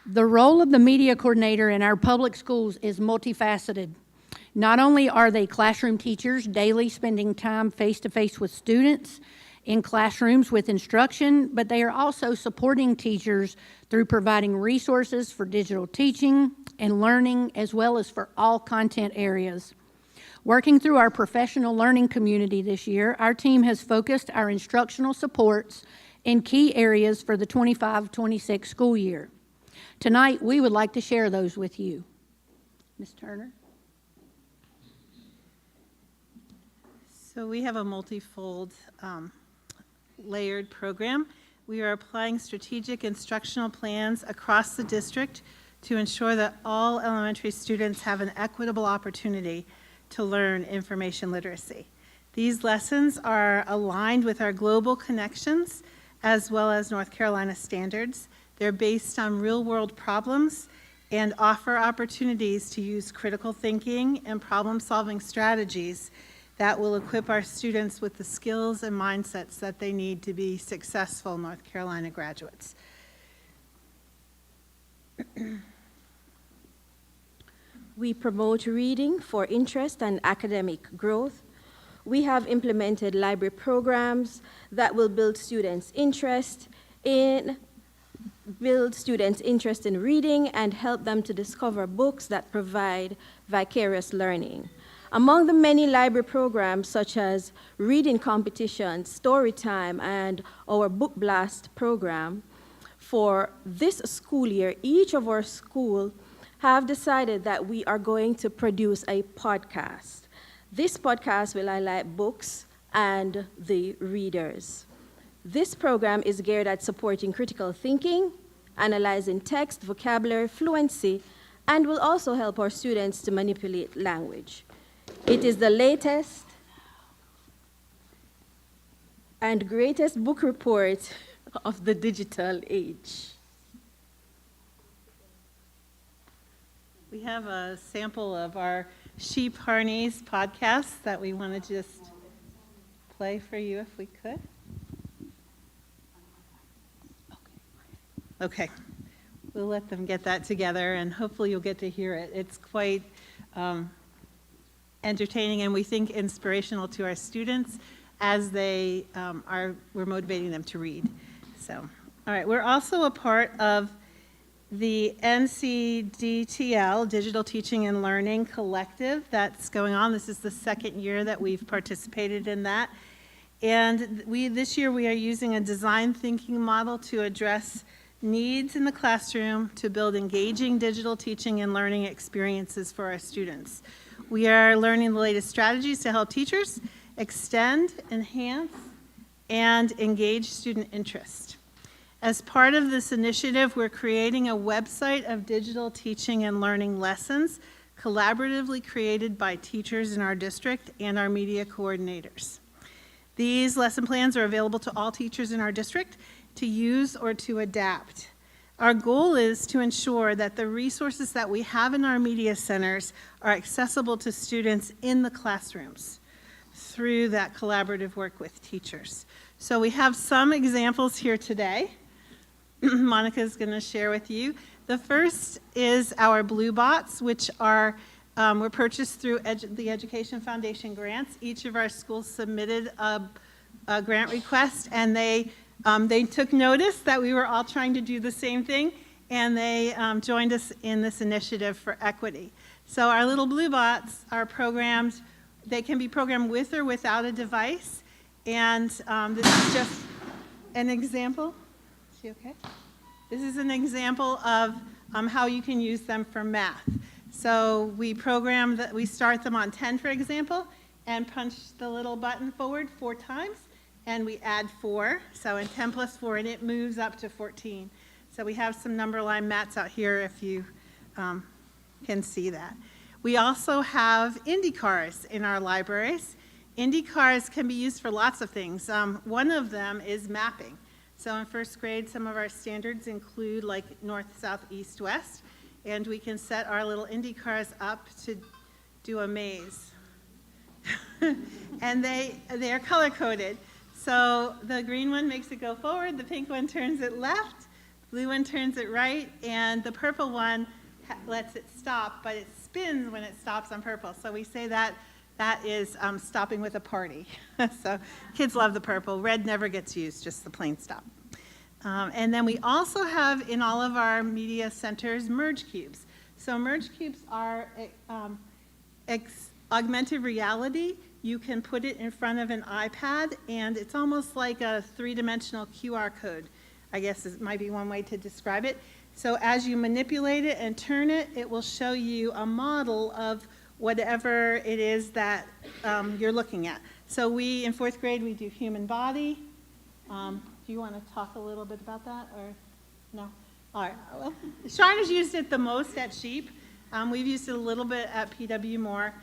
The role of the Media Coordinator in our public schools is multifaceted. Not only are they classroom teachers daily spending time face-to-face with students, in classrooms with instruction, but they are also supporting teachers through providing resources for digital teaching and learning, as well as for all content areas. Working through our professional learning community this year, our team has focused our instructional supports in key areas for the 25-26 school year. Tonight, we would like to share those with you. Ms. Turner? So we have a multifold layered program. We are applying strategic instructional plans across the district to ensure that all elementary students have an equitable opportunity to learn information literacy. These lessons are aligned with our global connections as well as North Carolina standards. They're based on real-world problems and offer opportunities to use critical thinking and problem-solving strategies that will equip our students with the skills and mindsets that they need to be successful North Carolina graduates. We promote reading for interest and academic growth. We have implemented library programs that will build students' interest in reading and help them to discover books that provide vicarious learning. Among the many library programs, such as reading competitions, story time, and our book blast program, for this school year, each of our schools have decided that we are going to produce a podcast. This podcast will highlight books and the readers. This program is geared at supporting critical thinking, analyzing text, vocabulary, fluency, and will also help our students to manipulate language. It is the latest and greatest book report of the digital age. We have a sample of our Sheep Harney's podcast that we want to just play for you if we could. Okay, we'll let them get that together and hopefully you'll get to hear it. It's quite entertaining and we think inspirational to our students as we're motivating them to read. So, all right, we're also a part of the NCDTL, Digital Teaching and Learning Collective, that's going on. This is the second year that we've participated in that. And this year we are using a design thinking model to address needs in the classroom to build engaging digital teaching and learning experiences for our students. We are learning the latest strategies to help teachers extend, enhance, and engage student interest. As part of this initiative, we're creating a website of digital teaching and learning lessons collaboratively created by teachers in our district and our media coordinators. These lesson plans are available to all teachers in our district to use or to adapt. Our goal is to ensure that the resources that we have in our media centers are accessible to students in the classrooms through that collaborative work with teachers. So we have some examples here today. Monica is going to share with you. The first is our Blue Bots, which are were purchased through the Education Foundation grants. Each of our schools submitted a grant request, and they took notice that we were all trying to do the same thing, and they joined us in this initiative for equity. So our little Blue Bots are programmed. They can be programmed with or without a device, and this is just an example. Is she okay? This is an example of how you can use them for math. So we program that, we start them on 10, for example, and punch the little button forward 4 times, and we add 4. So in 10 plus 4, and it moves up to 14. So we have some number line mats out here if you can see that. We also have Indy cars in our libraries. Indy cars can be used for lots of things. One of them is mapping. So in first grade, some of our standards include like north, south, east, west, and we can set our little Indy cars up to do a maze. And they are color-coded. So the green one makes it go forward, the pink one turns it left, blue one turns it right, and the purple one lets it stop, but it spins when it stops on purple. So we say that is stopping with a party. So kids love the purple. Red never gets used, just the plain stop. And then we also have in all of our media centers merge cubes. So merge cubes are augmented reality. You can put it in front of an iPad, and it's almost like a 3-dimensional QR code, I guess might be one way to describe it. So as you manipulate it and turn it, it will show you a model of whatever it is that you're looking at. So we, in 4th grade, we do human body. Do you want to talk a little bit about that, or no? All right. Well, Sean has used it the most at Sheep. We've used it a little bit at PW Moore.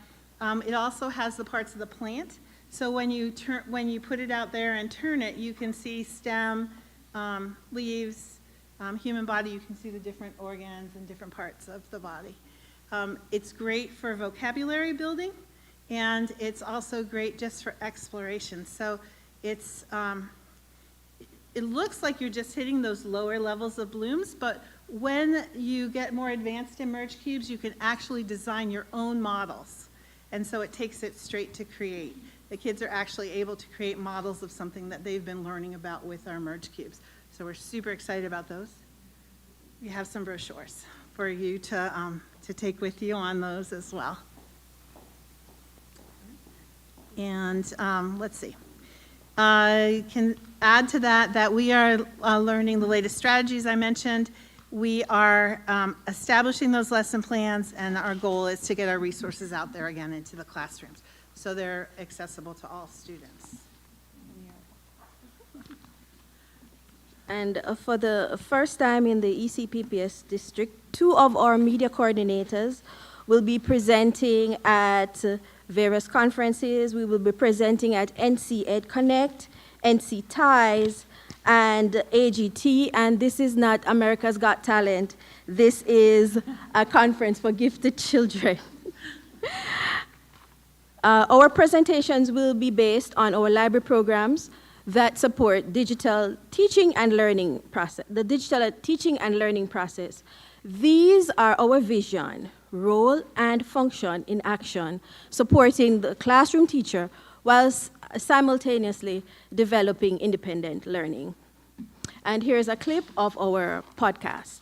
It also has the parts of the plant. So when you put it out there and turn it, you can see stem, leaves, human body. You can see the different organs and different parts of the body. It's great for vocabulary building, and it's also great just for exploration. So it's it looks like you're just hitting those lower levels of blooms, but when you get more advanced in merge cubes, you can actually design your own models. And so it takes it straight to create. The kids are actually able to create models of something that they've been learning about with our merge cubes. So we're super excited about those. We have some brochures for you to take with you on those as well. And let's see. I can add to that we are learning the latest strategies I mentioned. We are establishing those lesson plans, and our goal is to get our resources out there again into the classrooms so they're accessible to all students. And for the first time in the ECPPS district, 2 of our media coordinators will be presenting at various conferences. We will be presenting at NC Ed Connect, NC Ties, and AGT, and this is not America's Got Talent. This is a conference for gifted children. Our presentations will be based on our library programs that support digital teaching and learning process, the digital teaching and learning process. These are our vision, role, and function in action, supporting the classroom teacher whilst simultaneously developing independent learning. And here's a clip of our podcast.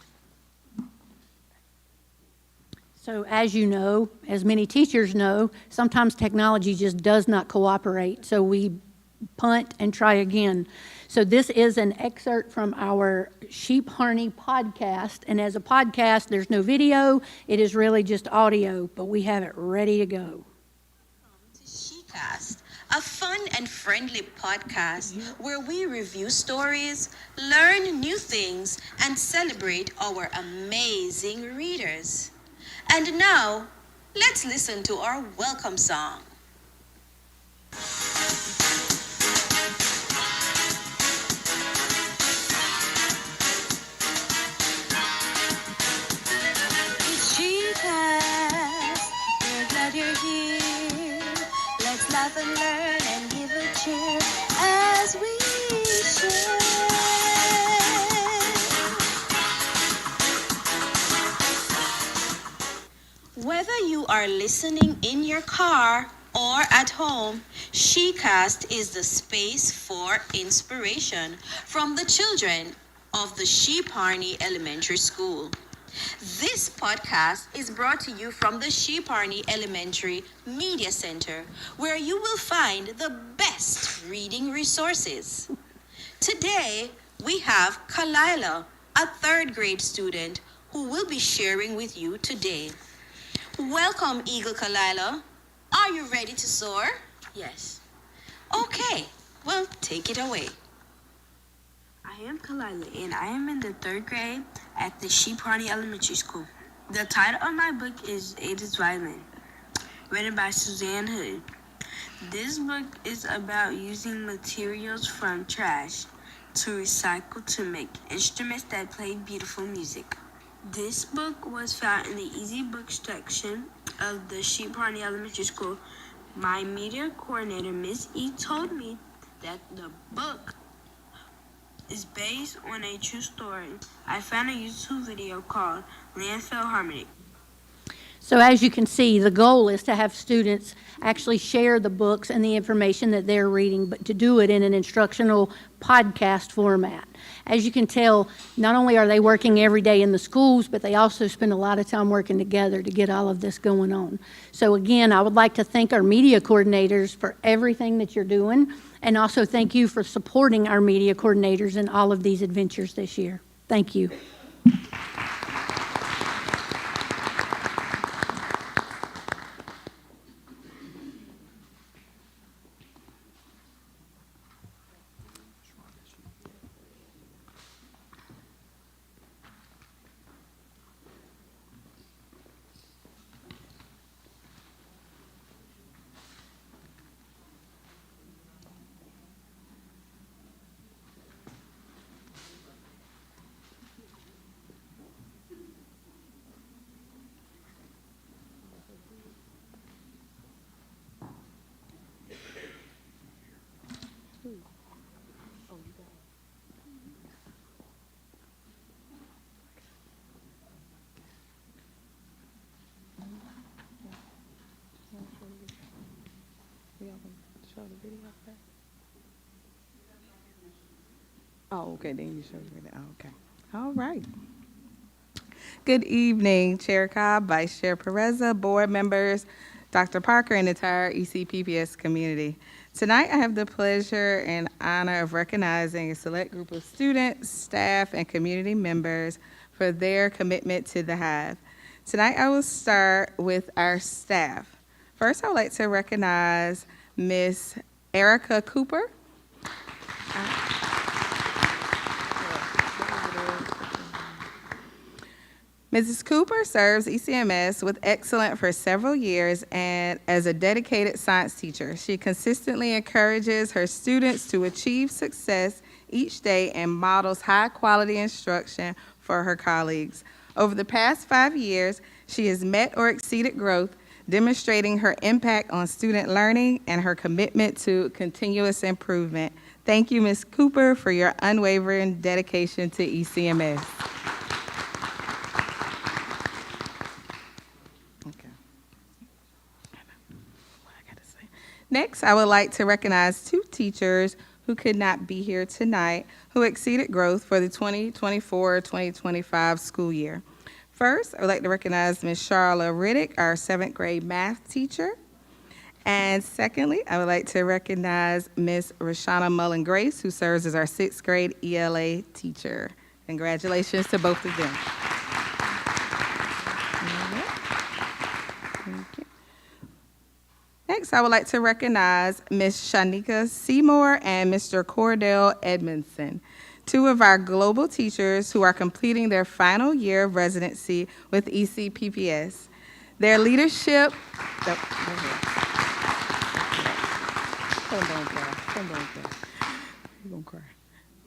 So as you know, as many teachers know, sometimes technology just does not cooperate. So we punt, and try again. So this is an excerpt from our Sheep Harney podcast, and as a podcast, there's no video. It is really just audio, but we have it ready to go. SheCast, a fun and friendly podcast where we review stories, learn new things, and celebrate our amazing readers. And now, let's listen to our welcome song. It's SheCast, we're glad you're here. Let's laugh and learn and give a cheer as we share. Whether you are listening in your car or at home, SheCast is the space for inspiration from the children of the Sheep Harney Elementary School. This podcast is brought to you from the Sheep Harney Elementary Media Center, where you will find the best reading resources. Today, we have Kalila, a third grade student, who will be sharing with you today. Welcome, Eagle Kalila. Are you ready to soar? Yes. Okay, well, take it away. I am Kalila, and I am in the third grade at the Sheep Harney Elementary School. The title of my book is Ada's Violin, written by Suzanne Hood. This book is about using materials from trash to recycle to make instruments that play beautiful music. This book was found in the easy books section of the Sheep Harney Elementary School. My media coordinator, Miss E, told me that the book is based on a true story. I found a YouTube video called Landfill Harmony. So as you can see, the goal is to have students actually share the books and the information that they're reading, but to do it in an instructional podcast format. As you can tell, not only are they working every day in the schools, but they also spend a lot of time working together to get all of this going on. So again, I would like to thank our media coordinators for everything that you're doing, and also thank you for supporting our media coordinators in all of these adventures this year. Thank you. Oh, okay, then you show the video. Oh, okay. All right. Good evening, Chair Cobb, Vice Chair Pereza, board members, Dr. Parker, and the entire ECPPS community. Tonight, I have the pleasure and honor of recognizing a select group of students, staff, and community members for their commitment to the Hive. Tonight, I will start with our staff. First, I would like to recognize Miss Erica Cooper. Mrs. Cooper serves ECMS with excellence for several years and as a dedicated science teacher. She consistently encourages her students to achieve success each day and models high-quality instruction for her colleagues. Over the past 5 years, she has met or exceeded growth, demonstrating her impact on student learning and her commitment to continuous improvement. Thank you, Ms. Cooper, for your unwavering dedication to ECMS. Next, I would like to recognize 2 teachers who could not be here tonight who exceeded growth for the 2024-2025 school year. First, I would like to recognize Ms. Charla Riddick, our 7th grade math teacher, And secondly, I would like to recognize Ms. Rashana Mullen Grace, who serves as our 6th grade ELA teacher. Congratulations to both of them. Thank you. Next, I would like to recognize Ms. Shanika Seymour and Mr. Cordell Edmondson, 2 of our global teachers who are completing their final year of residency with ECPPS. Their leadership,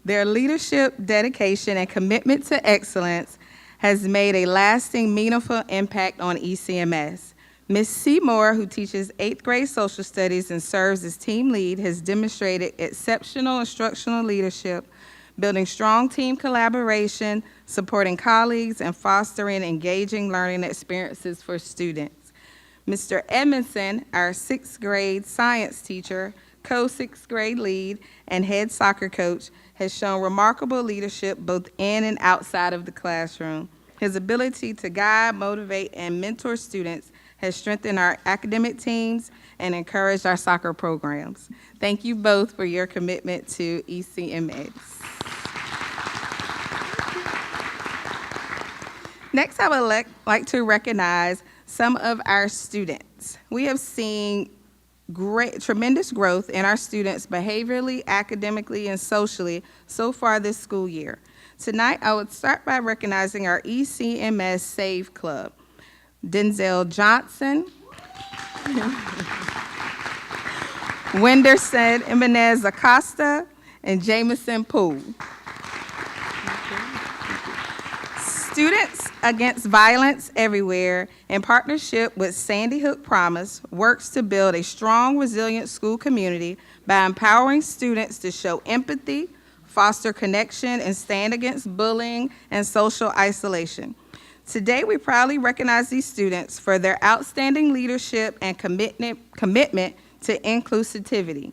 Their leadership, dedication, and commitment to excellence has made a lasting, meaningful impact on ECMS. Ms. Seymour, who teaches 8th grade social studies and serves as team lead, has demonstrated exceptional instructional leadership, building strong team collaboration, supporting colleagues, and fostering engaging learning experiences for students. Mr. Edmondson, our 6th grade science teacher, co-6th grade lead, and head soccer coach, has shown remarkable leadership both in and outside of the classroom. His ability to guide, motivate, and mentor students has strengthened our academic teams and encouraged our soccer programs. Thank you both for your commitment to ECMS. Next, I would like to recognize some of our students. We have seen tremendous growth in our students behaviorally, academically, and socially so far this school year. Tonight, I would start by recognizing our ECMS Save Club. Denzel Johnson, Wenderson Jimenez Acosta, and Jameson Poole. Students Against Violence Everywhere, in partnership with Sandy Hook Promise, works to build a strong, resilient school community by empowering students to show empathy, foster connection, and stand against bullying and social isolation. Today, we proudly recognize these students for their outstanding leadership and commitment to inclusivity.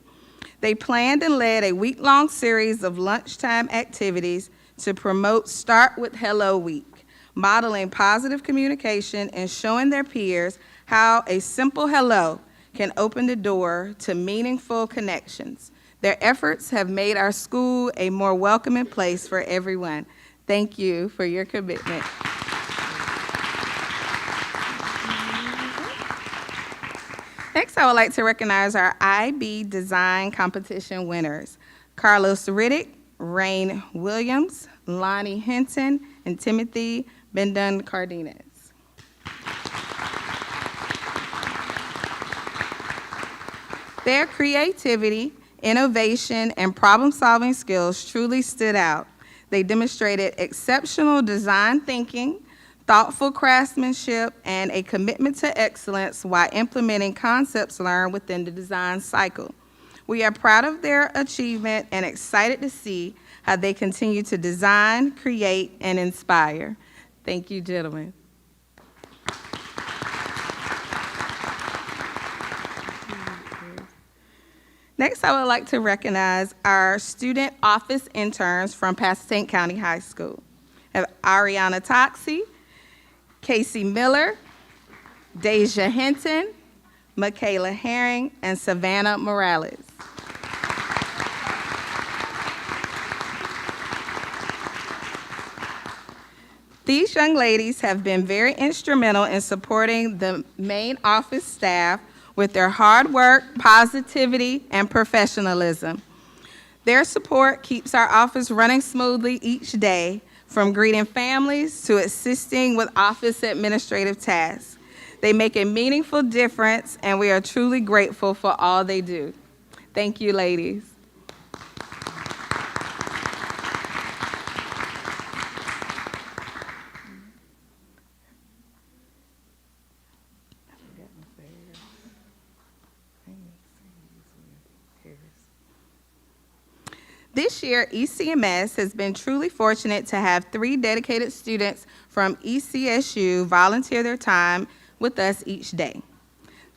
They planned and led a week-long series of lunchtime activities to promote Start with Hello Week, modeling positive communication and showing their peers how a simple hello can open the door to meaningful connections. Their efforts have made our school a more welcoming place for everyone. Thank you for your commitment. Next, I would like to recognize our IB Design Competition winners, Carlos Riddick, Rain Williams, Lonnie Hinton, and Timothy Bendon Cardenas. Their creativity, innovation, and problem-solving skills truly stood out. They demonstrated exceptional design thinking, thoughtful craftsmanship, and a commitment to excellence while implementing concepts learned within the design cycle. We are proud of their achievement and excited to see how they continue to design, create, and inspire. Thank you, gentlemen. Next, I would like to recognize our student office interns from Pasquotank County High School. We have Ariana Toxey, Casey Miller, Deja Hinton, Michaela Herring, and Savannah Morales. These young ladies have been very instrumental in supporting the main office staff with their hard work, positivity, and professionalism. Their support keeps our office running smoothly each day, from greeting families to assisting with office administrative tasks. They make a meaningful difference, and we are truly grateful for all they do. Thank you, ladies. This year, ECMS has been truly fortunate to have 3 dedicated students from ECSU volunteer their time with us each day.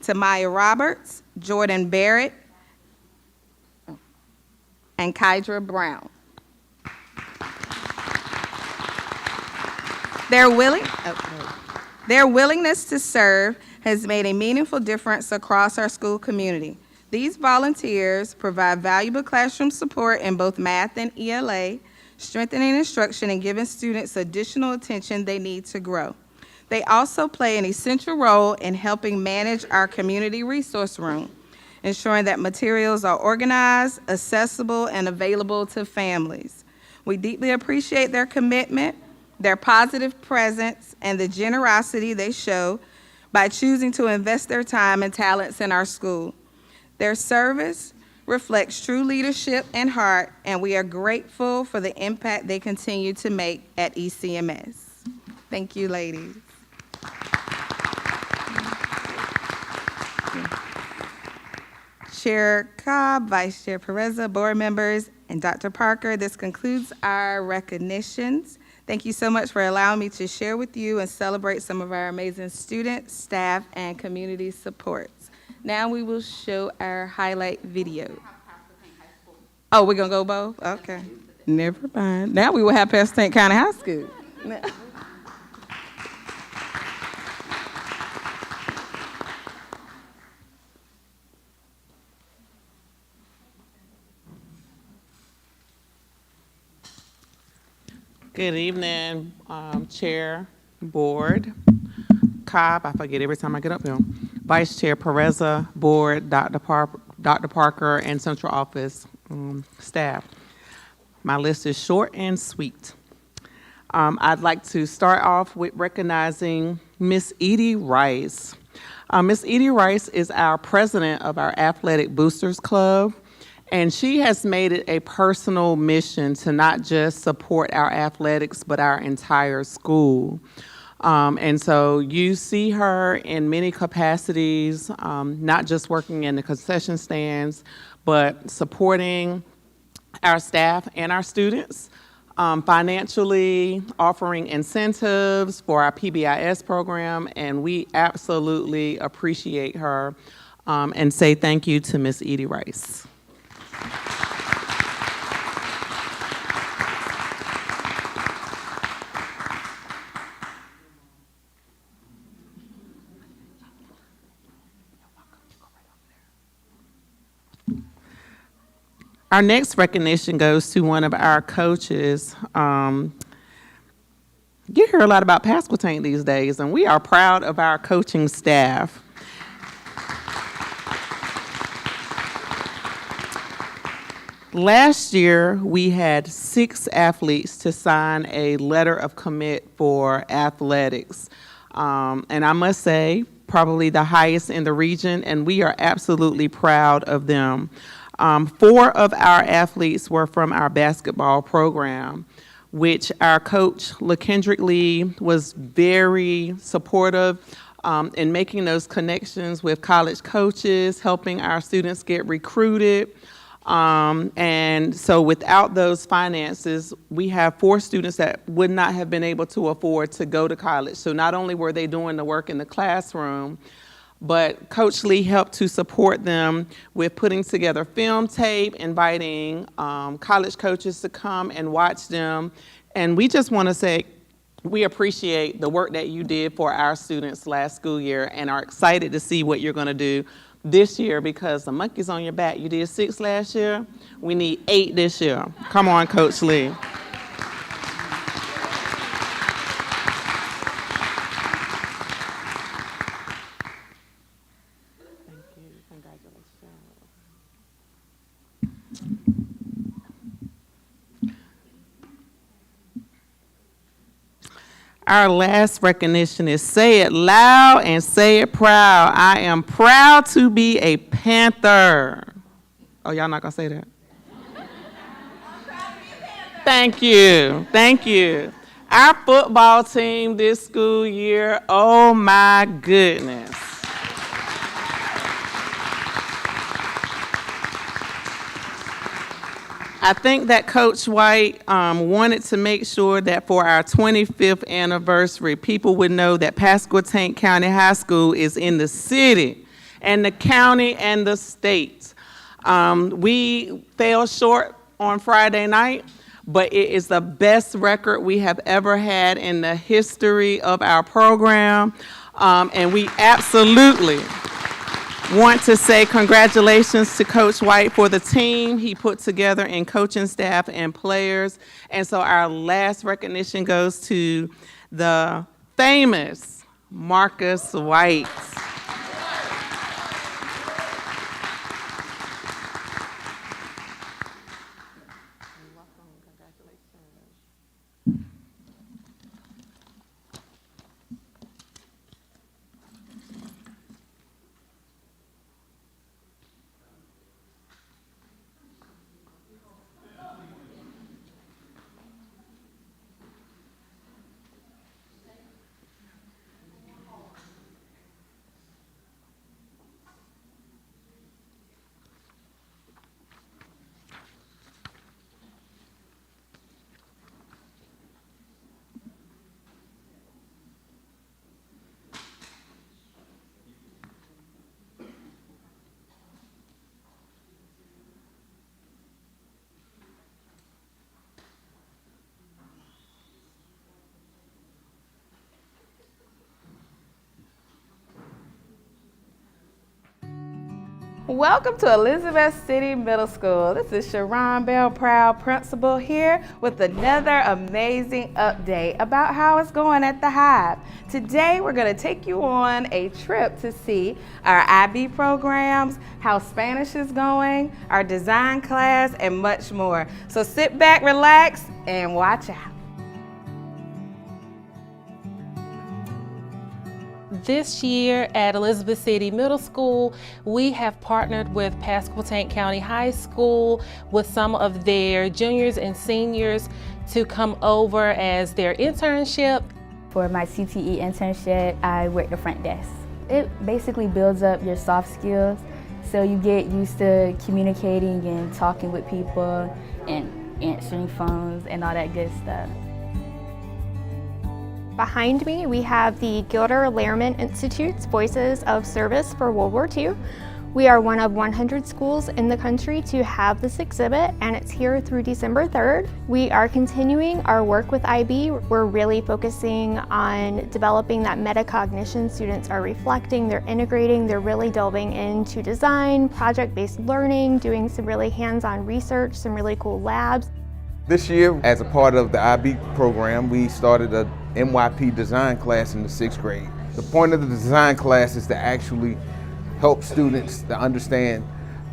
Tamaya Roberts, Jordan Barrett, and Kydra Brown. Their willingness to serve has made a meaningful difference across our school community. These volunteers provide valuable classroom support in both math and ELA, strengthening instruction and giving students additional attention they need to grow. They also play an essential role in helping manage our community resource room, ensuring that materials are organized, accessible, and available to families. We deeply appreciate their commitment, their positive presence, and the generosity they show by choosing to invest their time and talents in our school. Their service reflects true leadership and heart, and we are grateful for the impact they continue to make at ECMS. Thank you, ladies. Chair Cobb, Vice Chair Pereza, board members, and Dr. Parker, this concludes our recognitions. Thank you so much for allowing me to share with you and celebrate some of our amazing students, staff, and community supports. Now we will show our highlight video. Oh, we're gonna go both? Okay, never mind. Now we will have Pasquotank County High School. Good evening, Chair, Board, Cobb, I forget every time I get up here, Vice Chair Pereza, Board, Dr. Parker, and Central Office staff. My list is short and sweet. I'd like to start off with recognizing Miss Edie Rice. Miss Edie Rice is our president of our Athletic Boosters Club. And she has made it a personal mission to not just support our athletics, but our entire school. And so you see her in many capacities, not just working in the concession stands, but supporting our staff and our students, financially offering incentives for our PBIS program. And we absolutely appreciate her and say thank you to Miss Edie Rice. Our next recognition goes to one of our coaches. You hear a lot about Pasquotank these days, and we are proud of our coaching staff. Last year, we had 6 athletes to sign a letter of commit for athletics. And I must say, probably the highest in the region, and we are absolutely proud of them. 4 of our athletes were from our basketball program, which our coach, LaKendrick Lee, was very supportive in making those connections with college coaches, helping our students get recruited. And so without those finances, we have 4 students that would not have been able to afford to go to college. So not only were they doing the work in the classroom, but Coach Lee helped to support them with putting together film tape, inviting college coaches to come and watch them. And we just want to say we appreciate the work that you did for our students last school year and are excited to see what you're going to do this year, because the monkey's on your back. You did 6 last year. We need 8 this year. Come on, Coach Lee. Our last recognition is say it loud and say it proud. I am proud to be a Panther. Oh, y'all not gonna say that? Thank you, thank you. Our football team this school year, oh my goodness. I think that Coach White wanted to make sure that for our 25th anniversary, people would know that Pasquotank County High School is in the city and the county and the state. We fell short on Friday night, but it is the best record we have ever had in the history of our program. And we absolutely want to say congratulations to Coach White for the team he put together in coaching staff and players. And so our last recognition goes to the famous Marcus White. Welcome to Elizabeth City Middle School. This is Sharon Bell, proud principal, here with another amazing update about how it's going at the Hive. Today we're going to take you on a trip to see our IB programs, how Spanish is going, our design class, and much more. So sit back, relax, and watch out. This year at Elizabeth City Middle School, we have partnered with Pasquotank County High School with some of their juniors and seniors to come over as their internship. For my CTE internship, I work the front desk. It basically builds up your soft skills, so you get used to communicating and talking with people and answering phones and all that good stuff. Behind me, we have the Gilder Lehrman Institute's Voices of Service for World War II. We are one of 100 schools in the country to have this exhibit, and it's here through December 3rd. We are continuing our work with IB. We're really focusing on developing that metacognition. Students are reflecting, they're integrating, they're really delving into design, project-based learning, doing some really hands-on research, some really cool labs. This year, as a part of the IB program, we started a NYP design class in the 6th grade. The point of the design class is to actually help students to understand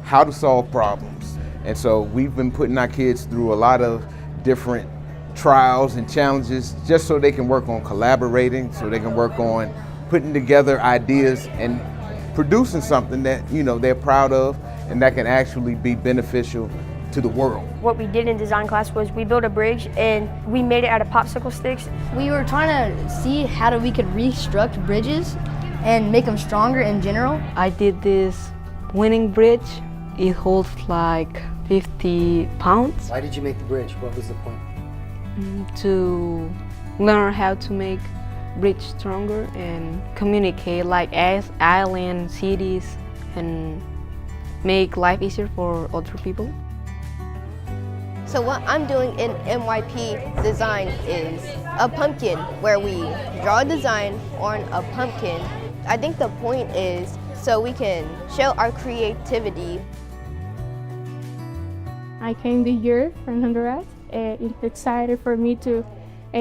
how to solve problems. And so we've been putting our kids through a lot of different trials and challenges just so they can work on collaborating, so they can work on putting together ideas and producing something that, you know, they're proud of and that can actually be beneficial to the world. What we did in design class was we built a bridge and we made it out of popsicle sticks. We were trying to see how we could reconstruct bridges and make them stronger in general. I did this winning bridge. It holds like 50 pounds. Why did you make the bridge? What was the point? To learn how to make bridge stronger and communicate like as island cities and make life easier for other people. So what I'm doing in NYP design is a pumpkin where we draw a design on a pumpkin. I think the point is so we can show our creativity. I came this year from Honduras. It's excited for me to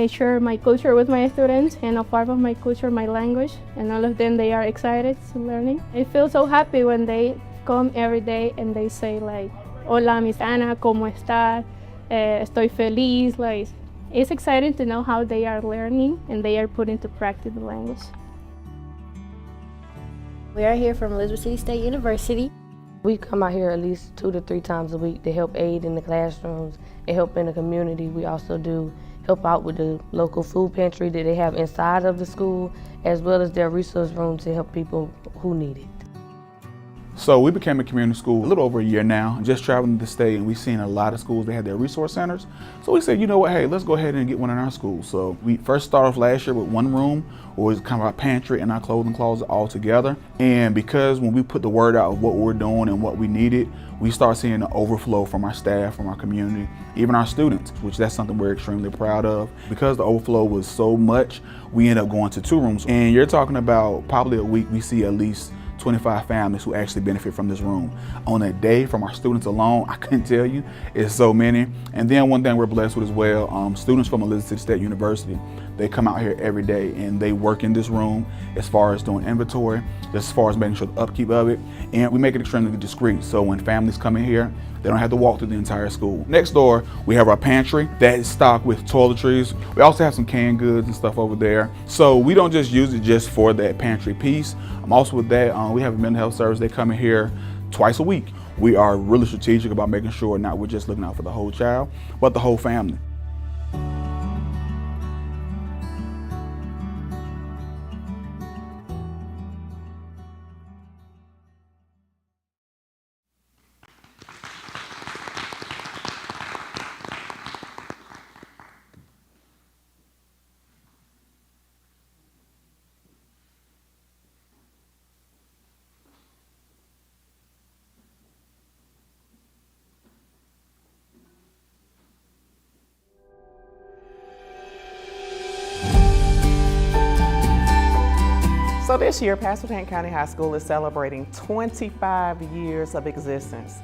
share my culture with my students, and a part of my culture, my language, and all of them, they are excited to learning. I feel so happy when they come every day and they say like, "Hola, Miss Ana, ¿cómo estás? Estoy feliz." Like, it's exciting to know how they are learning and they are putting to practice the language. We are here from Elizabeth City State University. We come out here at least 2 to 3 times a week to help aid in the classrooms and help in the community. We also do help out with the local food pantry that they have inside of the school, as well as their resource room to help people who need it. So we became a community school a little over a year now, just traveling the state, and we've seen a lot of schools, they had their resource centers. So we said, you know what, hey, let's go ahead and get one in our school. So we first started off last year with one room, or it was kind of our pantry and our clothing closet all together. And because when we put the word out of what we're doing and what we needed, we start seeing the overflow from our staff, from our community, even our students, which that's something we're extremely proud of. Because the overflow was so much, we ended up going to 2 rooms. And you're talking about probably a week, we see at least 25 families who actually benefit from this room. On a day, from our students alone, I couldn't tell you, it's so many. And then one thing we're blessed with as well, students from Elizabeth City State University, they come out here every day and they work in this room as far as doing inventory, as far as making sure the upkeep of it. And we make it extremely discreet. So when families come in here, they don't have to walk through the entire school. Next door, we have our pantry that is stocked with toiletries. We also have some canned goods and stuff over there. So we don't just use it just for that pantry piece. Also with that, we have a mental health service. They come in here twice a week. We are really strategic about making sure not we're just looking out for the whole child, but the whole family. So this year, Pasquotank County High School is celebrating 25 years of existence.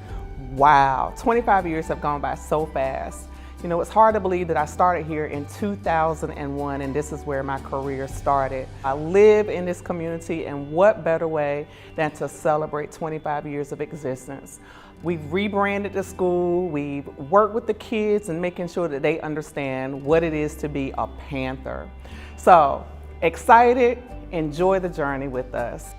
Wow, 25 years have gone by so fast. You know, it's hard to believe that I started here in 2001 and this is where my career started. I live in this community, and what better way than to celebrate 25 years of existence. We've rebranded the school, we've worked with the kids and making sure that they understand what it is to be a Panther. So, excited, enjoy the journey with us.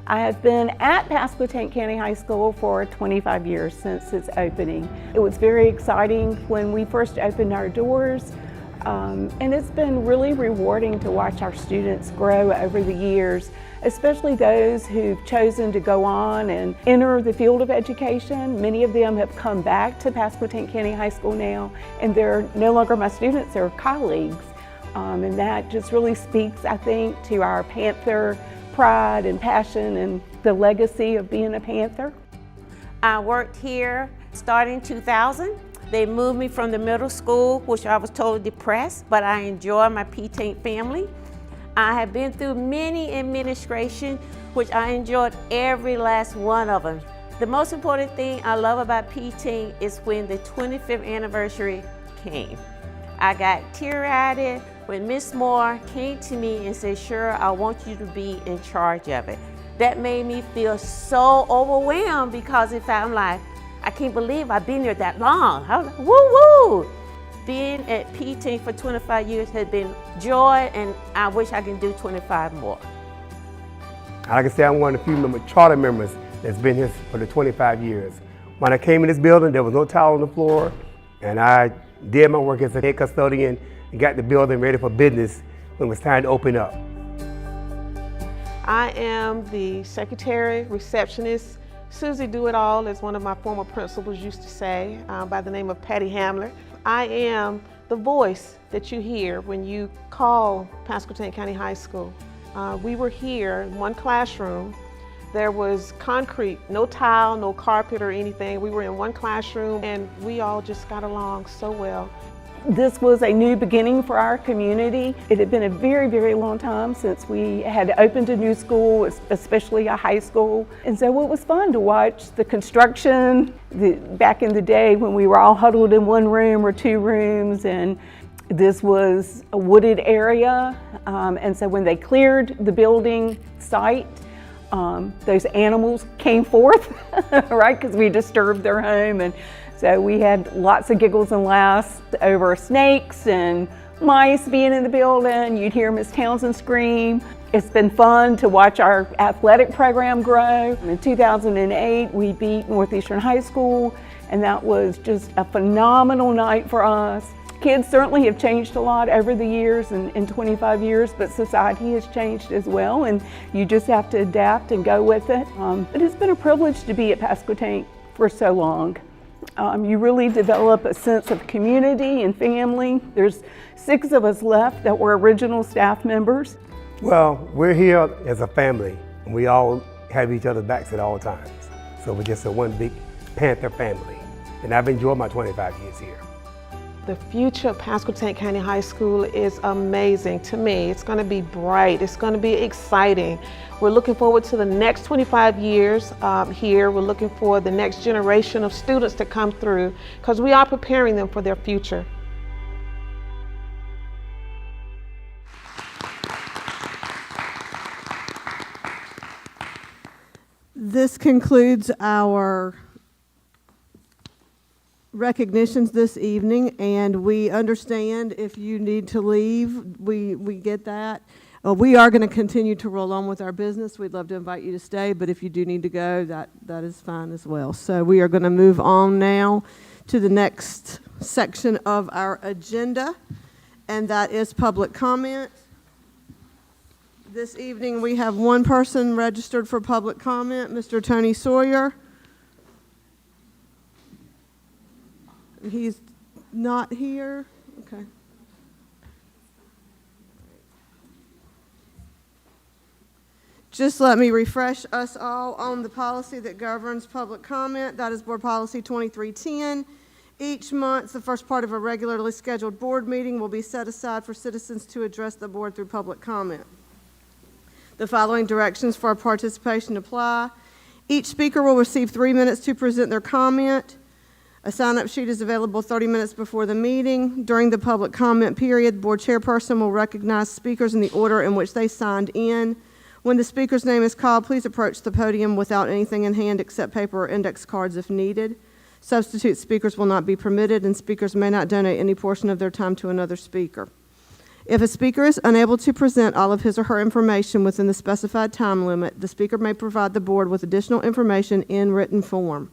I have been at Pasquotank County High School for 25 years since its opening. It was very exciting when we first opened our doors, and it's been really rewarding to watch our students grow over the years, especially those who've chosen to go on and enter the field of education. Many of them have come back to Pasquotank County High School now, and they're no longer my students, they're colleagues. And that just really speaks, I think, to our Panther pride and passion and the legacy of being a Panther. I worked here starting in 2000. They moved me from the middle school, which I was totally depressed, but I enjoy my P-Tank family. I have been through many administrations, which I enjoyed every last one of them. The most important thing I love about P-Tank is when the 25th anniversary came. I got teary-eyed when Miss Moore came to me and said, "Sure, I want you to be in charge of it." That made me feel so overwhelmed because I'm like, I can't believe I've been here that long. I was like, woo-woo! Being at P-Tank for 25 years has been joy, and I wish I can do 25 more. Like I said, I'm one of the few charter members that's been here for the 25 years. When I came in this building, there was no tile on the floor, and I did my work as a head custodian and got the building ready for business when it was time to open up. I am the secretary, receptionist. Susie Do-It-All, as one of my former principals used to say, by the name of Patty Hamler. I am the voice that you hear when you call Pasquotank County High School. We were here in one classroom. There was concrete, no tile, no carpet or anything. We were in one classroom and we all just got along so well. This was a new beginning for our community. It had been a very, very long time since we had opened a new school, especially a high school. And so it was fun to watch the construction back in the day when we were all huddled in one room or 2 rooms, and this was a wooded area. And so when they cleared the building site, those animals came forth, right, because we disturbed their home. And so we had lots of giggles and laughs over snakes and mice being in the building. You'd hear Miss Townsend scream. It's been fun to watch our athletic program grow. In 2008, we beat Northeastern High School, and that was just a phenomenal night for us. Kids certainly have changed a lot over the years and in 25 years, but society has changed as well, and you just have to adapt and go with it. But it's been a privilege to be at Pasquotank for so long. You really develop a sense of community and family. There's 6 of us left that were original staff members. Well, we're here as a family, and we all have each other's backs at all times. So we're just a one big Panther family, and I've enjoyed my 25 years here. The future of Pasquotank County High School is amazing to me. It's going to be bright. It's going to be exciting. We're looking forward to the next 25 years here. We're looking for the next generation of students to come through because we are preparing them for their future. This concludes our recognitions this evening, and we understand if you need to leave, we get that. We are going to continue to roll on with our business. We'd love to invite you to stay, but if you do need to go, that is fine as well. So we are going to move on now to the next section of our agenda, and that is public comment. This evening we have one person registered for public comment, Mr. Tony Sawyer. He's not here. Okay. Just let me refresh us all on the policy that governs public comment. That is Board Policy 2310. Each month, the first part of a regularly scheduled board meeting will be set aside for citizens to address the board through public comment. The following directions for participation apply. Each speaker will receive 3 minutes to present their comment. A sign-up sheet is available 30 minutes before the meeting. During the public comment period, board chairperson will recognize speakers in the order in which they signed in. When the speaker's name is called, please approach the podium without anything in hand except paper or index cards if needed. Substitute speakers will not be permitted, and speakers may not donate any portion of their time to another speaker. If a speaker is unable to present all of his or her information within the specified time limit, the speaker may provide the board with additional information in written form.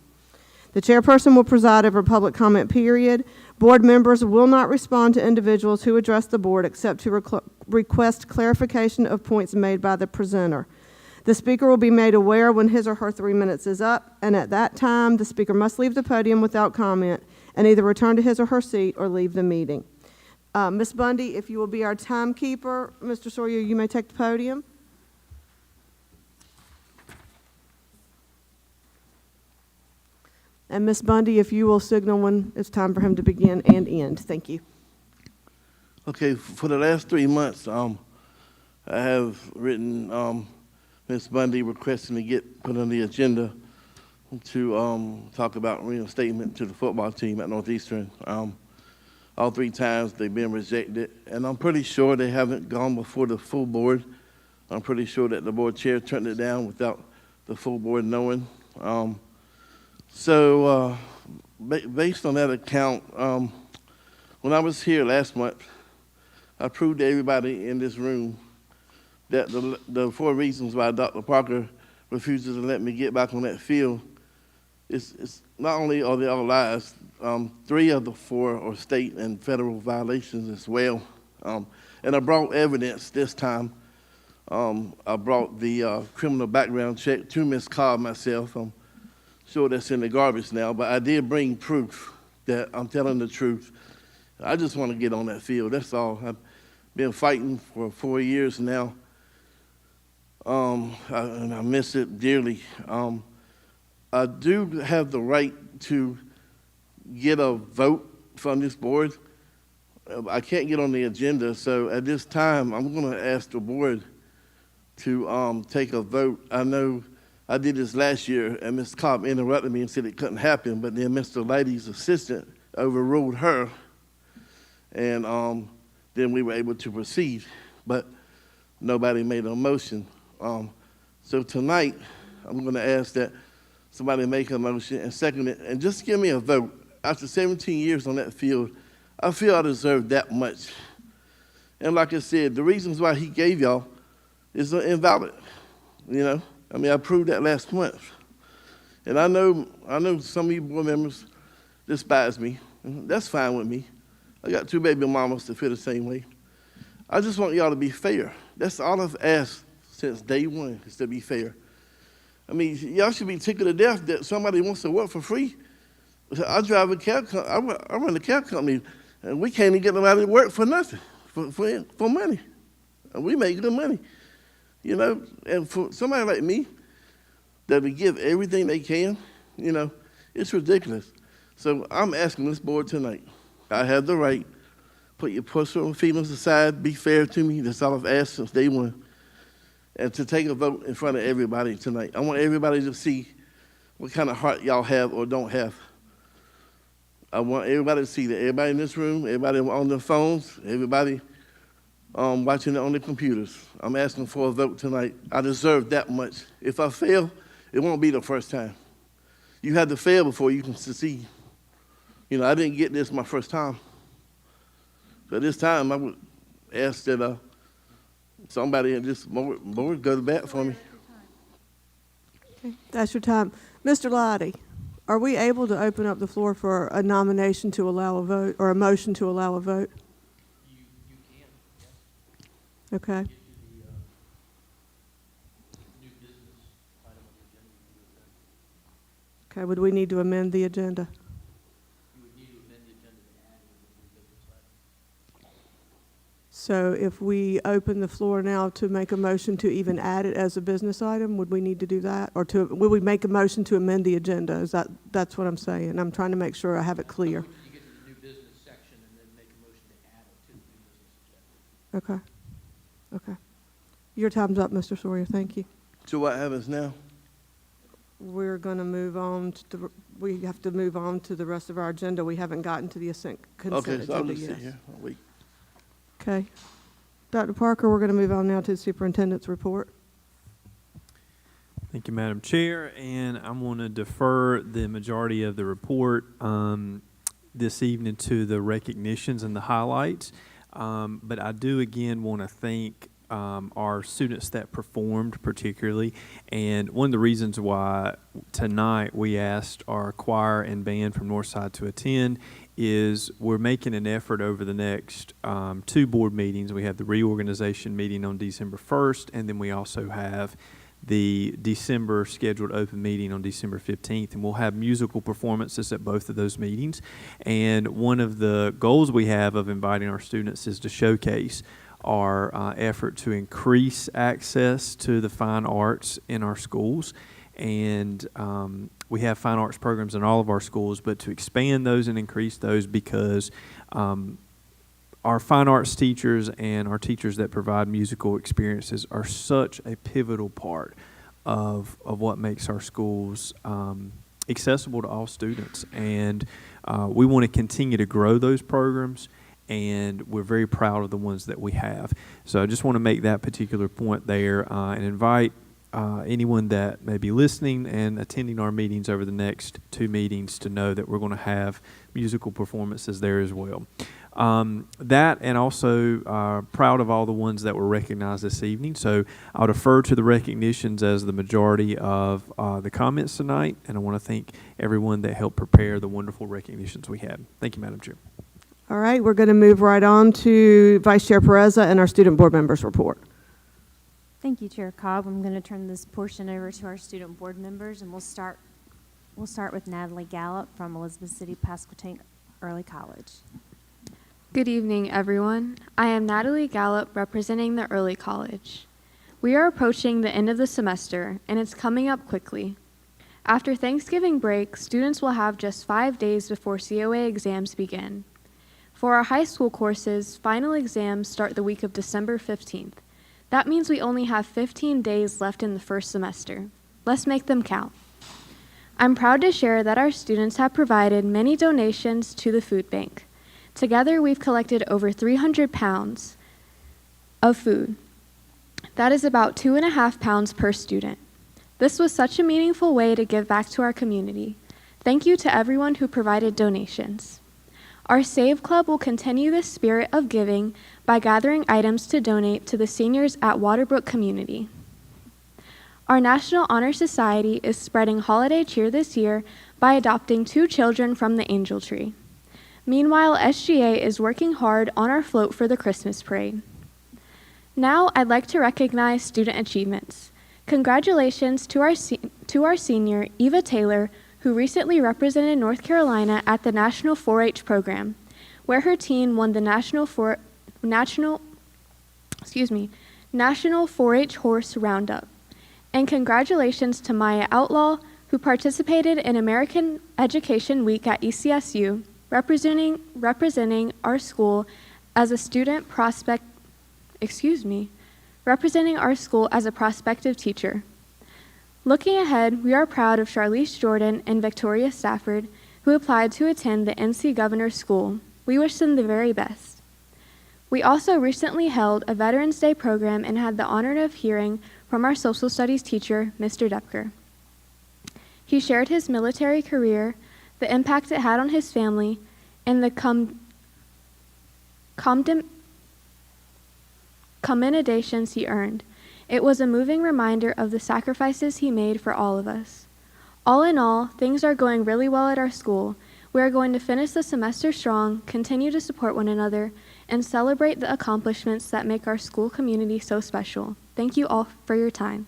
The chairperson will preside over a public comment period. Board members will not respond to individuals who address the board except to request clarification of points made by the presenter. The speaker will be made aware when his or her 3 minutes is up, and at that time, the speaker must leave the podium without comment and either return to his or her seat or leave the meeting. Ms. Bundy, if you will be our timekeeper, Mr. Sawyer, you may take the podium. And Ms. Bundy, if you will signal when it's time for him to begin and end. Thank you. Okay, for the last 3 months, I have written Ms. Bundy requesting to get put on the agenda to talk about reinstatement to the football team at Northeastern. All 3 times they've been rejected, and I'm pretty sure they haven't gone before the full board. I'm pretty sure that the board chair turned it down without the full board knowing. Based on that account, when I was here last month, I proved to everybody in this room that the 4 reasons why Dr. Parker refuses to let me get back on that field is not only are they all lies, 3 of the 4 are state and federal violations as well. And I brought evidence this time. I brought the criminal background check to Ms. Cobb myself. I'm sure that's in the garbage now, but I did bring proof that I'm telling the truth. I just want to get on that field, that's all. I've been fighting for 4 years now, and I miss it dearly. I do have the right to get a vote from this board. I can't get on the agenda, so at this time, I'm going to ask the board to take a vote. I know I did this last year, and Ms. Cobb interrupted me and said it couldn't happen, but then Mr. Lady's assistant overruled her, and then we were able to proceed, but nobody made a motion. So tonight, I'm going to ask that somebody make a motion and second it, and just give me a vote. After 17 years on that field, I feel I deserve that much. And like I said, the reasons why he gave y'all is invalid, you know? I mean, I proved that last month. And I know some of you board members despise me. That's fine with me. I got 2 baby mamas that feel the same way. I just want y'all to be fair. That's all I've asked since day one, is to be fair. I mean, y'all should be tickled to death that somebody wants to work for free. I drive a cab company, I run a cab company, and we can't even get nobody to work for nothing, for money. And we make good money, you know? And for somebody like me, that will give everything they can, you know, it's ridiculous. So I'm asking this board tonight, I have the right, put your personal feelings aside, be fair to me, that's all I've asked since day one. And to take a vote in front of everybody tonight. I want everybody to see what kind of heart y'all have or don't have. I want everybody to see that everybody in this room, everybody on their phones, everybody watching it on their computers. I'm asking for a vote tonight. I deserve that much. If I fail, it won't be the first time. You had to fail before you can succeed. You know, I didn't get this my first time. So this time I would ask that somebody in this board go to bat for me. Okay, that's your time. Mr. Lottie, are we able to open up the floor for a nomination to allow a vote, or a motion to allow a vote? You can, yes. Okay. New business item on the agenda. Okay, would we need to amend the agenda? You would need to amend the agenda to add a new business item. So if we open the floor now to make a motion to even add it as a business item, would we need to do that? Or would we make a motion to amend the agenda? That's what I'm saying. I'm trying to make sure I have it clear. You get to the new business section and then make a motion to add it to the new business agenda. Okay. Okay. Your time's up, Mr. Sawyer. Thank you. So what happens now? We're going to move on to we have to move on to the rest of our agenda. We haven't gotten to the consent Okay, so I'll agenda just yet. sit here. I'll wait. Okay. Dr. Parker, we're going to move on now to the superintendent's report. Thank you, Madam Chair, and I'm going to defer the majority of the report this evening to the recognitions and the highlights, but I do again want to thank our students that performed particularly, and one of the reasons why tonight we asked our choir and band from Northside to attend is we're making an effort over the next 2 board meetings. We have the reorganization meeting on December 1st, and then we also have the December scheduled open meeting on December 15th, and we'll have musical performances at both of those meetings. And one of the goals we have of inviting our students is to showcase our effort to increase access to the fine arts in our schools. And we have fine arts programs in all of our schools, but to expand those and increase those because our fine arts teachers and our teachers that provide musical experiences are such a pivotal part of what makes our schools accessible to all students. And we want to continue to grow those programs, and we're very proud of the ones that we have. So I just want to make that particular point there and invite anyone that may be listening and attending our meetings over the next 2 meetings to know that we're going to have musical performances there as well. That, and also proud of all the ones that were recognized this evening. So I'll defer to the recognitions as the majority of the comments tonight, and I want to thank everyone that helped prepare the wonderful recognitions we had. Thank you, Madam Chair. All right, we're going to move right on to Vice Chair Pereza and our student board members report. Thank you, Chair Cobb. I'm going to turn this portion over to our student board members, and we'll start with Natalie Gallup from Elizabeth City-Pasquotank Early College. Good evening, everyone. I am Natalie Gallup, representing the Early College. We are approaching the end of the semester, and it's coming up quickly. After Thanksgiving break, students will have just 5 days before COA exams begin. For our high school courses, final exams start the week of December 15th. That means we only have 15 days left in the first semester. Let's make them count. I'm proud to share that our students have provided many donations to the food bank. Together, we've collected over 300 pounds of food. That is about 2.5 pounds per student. This was such a meaningful way to give back to our community. Thank you to everyone who provided donations. Our Save Club will continue this spirit of giving by gathering items to donate to the seniors at Waterbrook Community. Our National Honor Society is spreading holiday cheer this year by adopting 2 children from the Angel Tree. Meanwhile, SGA is working hard on our float for the Christmas parade. Now, I'd like to recognize student achievements. Congratulations to our senior, Eva Taylor, who recently represented North Carolina at the National 4-H program, where her team won the National 4-H Horse Roundup. And congratulations to Maya Outlaw, who participated in American Education Week at ECSU, representing our school as a prospective teacher. Looking ahead, we are proud of Charlize Jordan and Victoria Stafford, who applied to attend the NC Governor's School. We wish them the very best. We also recently held a Veterans Day program and had the honor of hearing from our social studies teacher, Mr. Depker. He shared his military career, the impact it had on his family, and the commendations he earned. It was a moving reminder of the sacrifices he made for all of us. All in all, things are going really well at our school. We are going to finish the semester strong, continue to support one another, and celebrate the accomplishments that make our school community so special. Thank you all for your time.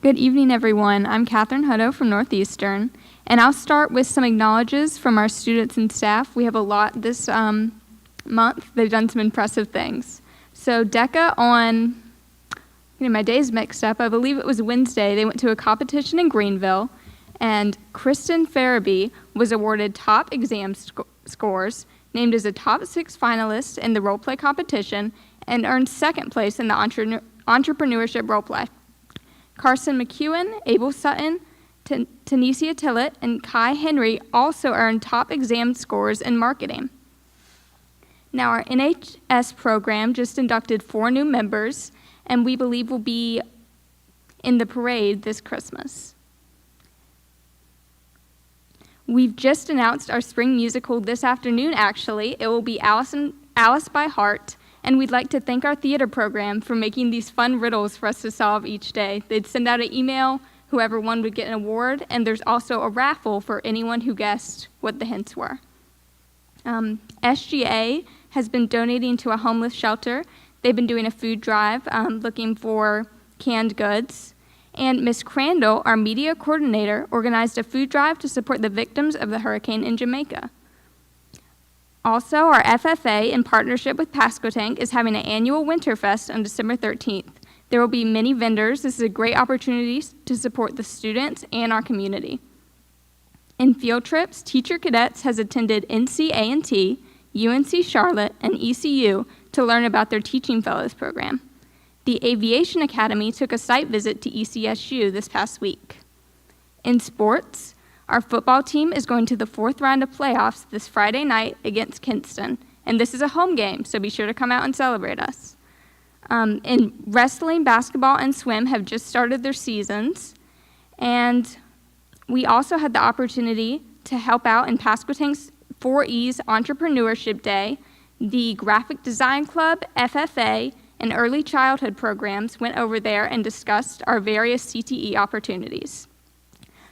Good evening, everyone. I'm Catherine Hutto from Northeastern, and I'll start with some acknowledges from our students and staff. We have a lot this month. They've done some impressive things. So DECA on, my days mixed up, I believe it was Wednesday, they went to a competition in Greenville, and Kristen Farabee was awarded top exam scores, named as a top 6 finalist in the role play competition, and earned 2nd place in the entrepreneurship role play. Carson McEwen, Abel Sutton, Tanisha Tillett, and Kai Henry also earned top exam scores in marketing. Now, our NHS program just inducted 4 new members, and we believe will be in the parade this Christmas. We've just announced our spring musical this afternoon, actually. It will be Alice by Heart, and we'd like to thank our theater program for making these fun riddles for us to solve each day. They'd send out an email, whoever won would get an award, and there's also a raffle for anyone who guessed what the hints were. SGA has been donating to a homeless shelter. They've been doing a food drive looking for canned goods. And Ms. Crandall, our media coordinator, organized a food drive to support the victims of the hurricane in Jamaica. Also, our FFA, in partnership with Pasquotank, is having an annual Winterfest on December 13th. There will be many vendors. This is a great opportunity to support the students and our community. In field trips, Teacher Cadets has attended NC-A&T, UNC Charlotte, and ECU to learn about their Teaching Fellows program. The Aviation Academy took a site visit to ECSU this past week. In sports, our football team is going to the 4th round of playoffs this Friday night against Kinston, and this is a home game, so be sure to come out and celebrate us. In wrestling, basketball, and swim have just started their seasons, and we also had the opportunity to help out in Pasquotank's 4E's Entrepreneurship Day. The Graphic Design Club, FFA, and early childhood programs went over there and discussed our various CTE opportunities.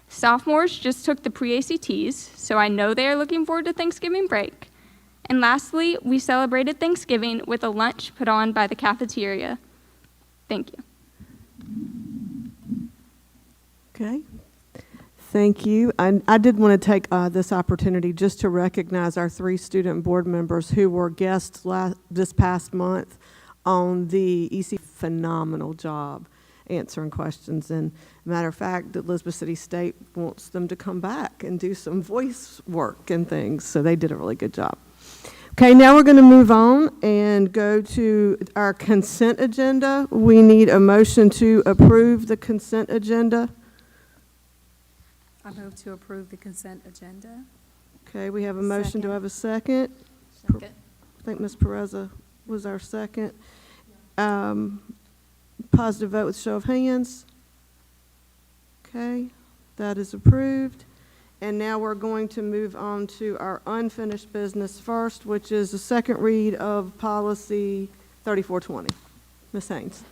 Sophomores just took the pre-ACTs, so I know they are looking forward to Thanksgiving break. And lastly, we celebrated Thanksgiving with a lunch put on by the cafeteria. Thank you. Okay. Thank you. I did want to take this opportunity just to recognize our 3 student board members who were guests this past month on the EC. Phenomenal job answering questions. And matter of fact, Elizabeth City State wants them to come back and do some voice work and things. So they did a really good job. Okay, now we're going to move on and go to our consent agenda. We need a motion to approve the consent agenda. I move to approve the consent agenda. Okay, we have a motion. Second. Do I have a second? Second. I think Ms. Pereza was our second. Positive vote with show of hands. Okay, that is approved. And now we're going to move on to our unfinished business first, which is the second read of policy 3420. Ms. Haynes.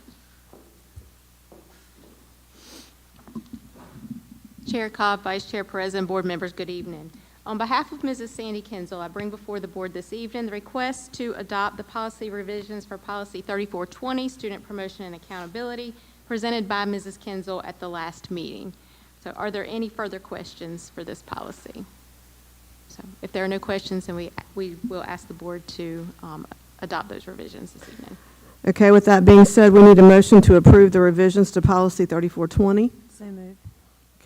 Chair Cobb, Vice Chair Perez, and board members, good evening. On behalf of Mrs. Sandy Kinzel, I bring before the board this evening the request to adopt the policy revisions for Policy 3420, Student Promotion and Accountability, presented by Mrs. Kinzel at the last meeting. So are there any further questions for this policy? So if there are no questions, then we will ask the board to adopt those revisions this evening. Okay, with that being said, we need a motion to approve the revisions to Policy 3420. So moved.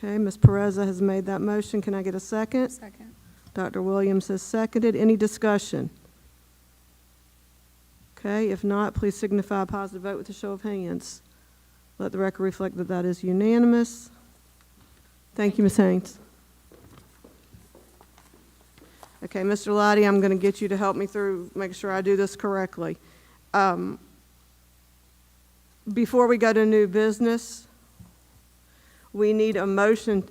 Okay, Ms. Perez has made that motion. Can I get a second? Second. Dr. Williams has seconded. Any discussion? Okay, if not, please signify a positive vote with a show of hands. Let the record reflect that that is unanimous. Thank you, Ms. Haynes. Okay, Mr. Lottie, I'm going to get you to help me through, make sure I do this correctly. Before we go to new business, we need a motion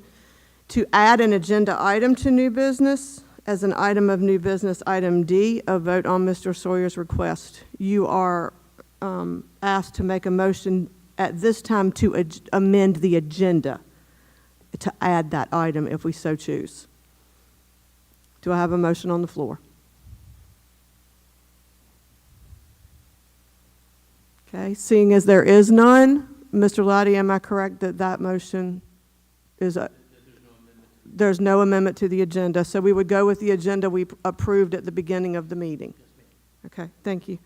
to add an agenda item to new business. As an item of new business, item D, a vote on Mr. Sawyer's request. You are asked to make a motion at this time to amend the agenda, to add that item if we so choose. Do I have a motion on the floor? Okay, seeing as there is none, Mr. Lottie, am I correct that that motion is there's no amendment to the agenda, so we would go with the agenda we approved at the beginning of the meeting. Okay, thank you.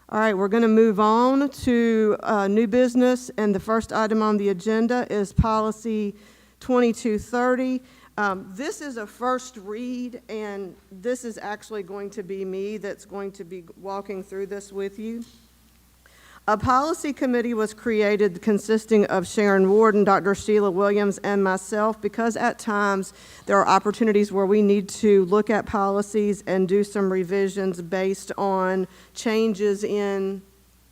All right, we're going to move on to new business, and the first item on the agenda is Policy 2230. This is a first read, and this is actually going to be me that's going to be walking through this with you. A policy committee was created consisting of Sharon Warden, Dr. Sheila Williams, and myself, because at times there are opportunities where we need to look at policies and do some revisions based on changes in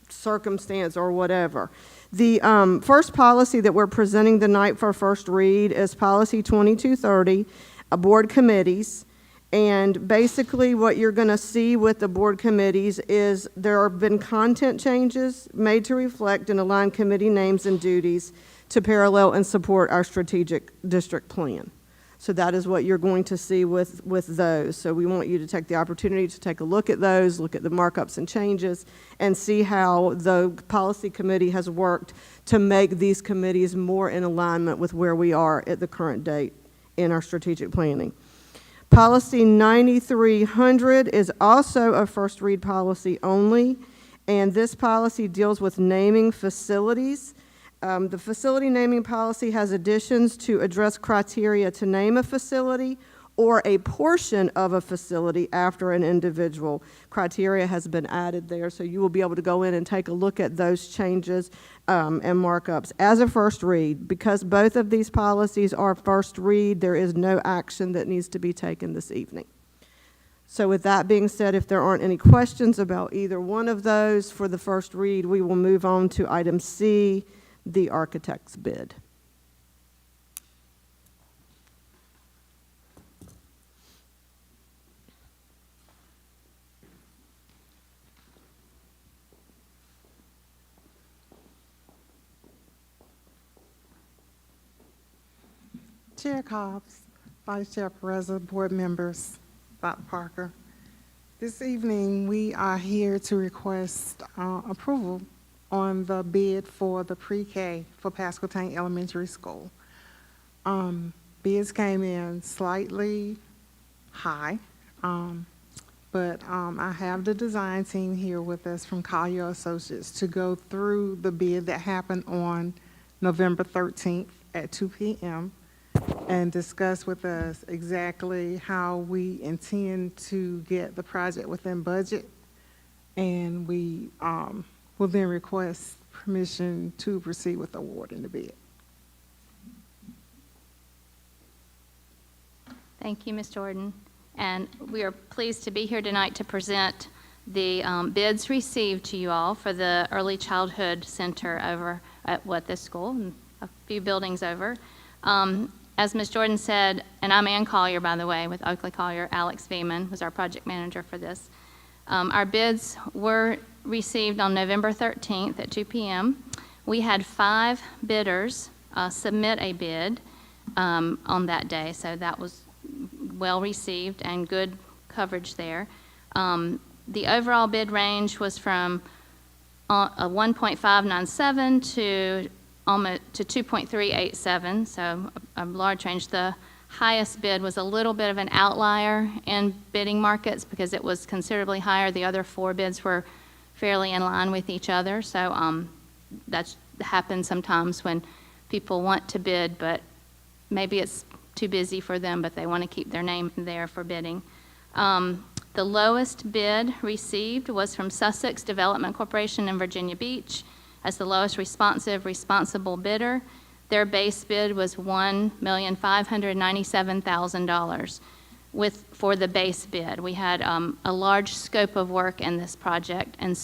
circumstance or whatever. The first policy that we're presenting tonight for first read is Policy 2230, board committees. And basically what you're going to see with the board committees is there have been content changes made to reflect and align committee names and duties to parallel and support our strategic district plan. So that is what you're going to see with those. So we want you to take the opportunity to take a look at those, look at the markups and changes, and see how the policy committee has worked to make these committees more in alignment with where we are at the current date in our strategic planning. Policy 9300 is also a first read policy only, and this policy deals with naming facilities. The facility naming policy has additions to address criteria to name a facility or a portion of a facility after an individual. Criteria has been added there, so you will be able to go in and take a look at those changes and markups as a first read. Because both of these policies are first read, there is no action that needs to be taken this evening. So with that being said, if there aren't any questions about either one of those for the first read, we will move on to item C, the architect's bid. Chair Cobbs, Vice Chair Perez, board members, Dr. Parker. This evening, we are here to request approval on the bid for the pre-K for Pasquotank Elementary School. Bids came in slightly high, but I have the design team here with us from Collier Associates to go through the bid that happened on November 13th at 2 p.m. and discuss with us exactly how we intend to get the project within budget, and we will then request permission to proceed with awarding the bid. Thank you, Ms. Jordan. And we are pleased to be here tonight to present the bids received to you all for the Early Childhood Center over at this school and a few buildings over. As Ms. Jordan said, and I'm Ann Collier, by the way, with Oakley Collier. Alex Veman was our project manager for this. Our bids were received on November 13th at 2 p.m. We had 5 bidders submit a bid. on that day. So that was well received and good coverage there. The overall bid range was from a 1.597 to almost to 2.387, so a large range. The highest bid was a little bit of an outlier in bidding markets because it was considerably higher. The other 4 bids were fairly in line with each other. So that happens sometimes when people want to bid, but maybe it's too busy for them, but they want to keep their name there for bidding. The lowest bid received was from Sussex Development Corporation in Virginia Beach as the lowest responsible bidder. Their base bid was $1,597,000 for the base bid. We had a large scope of work in this project, and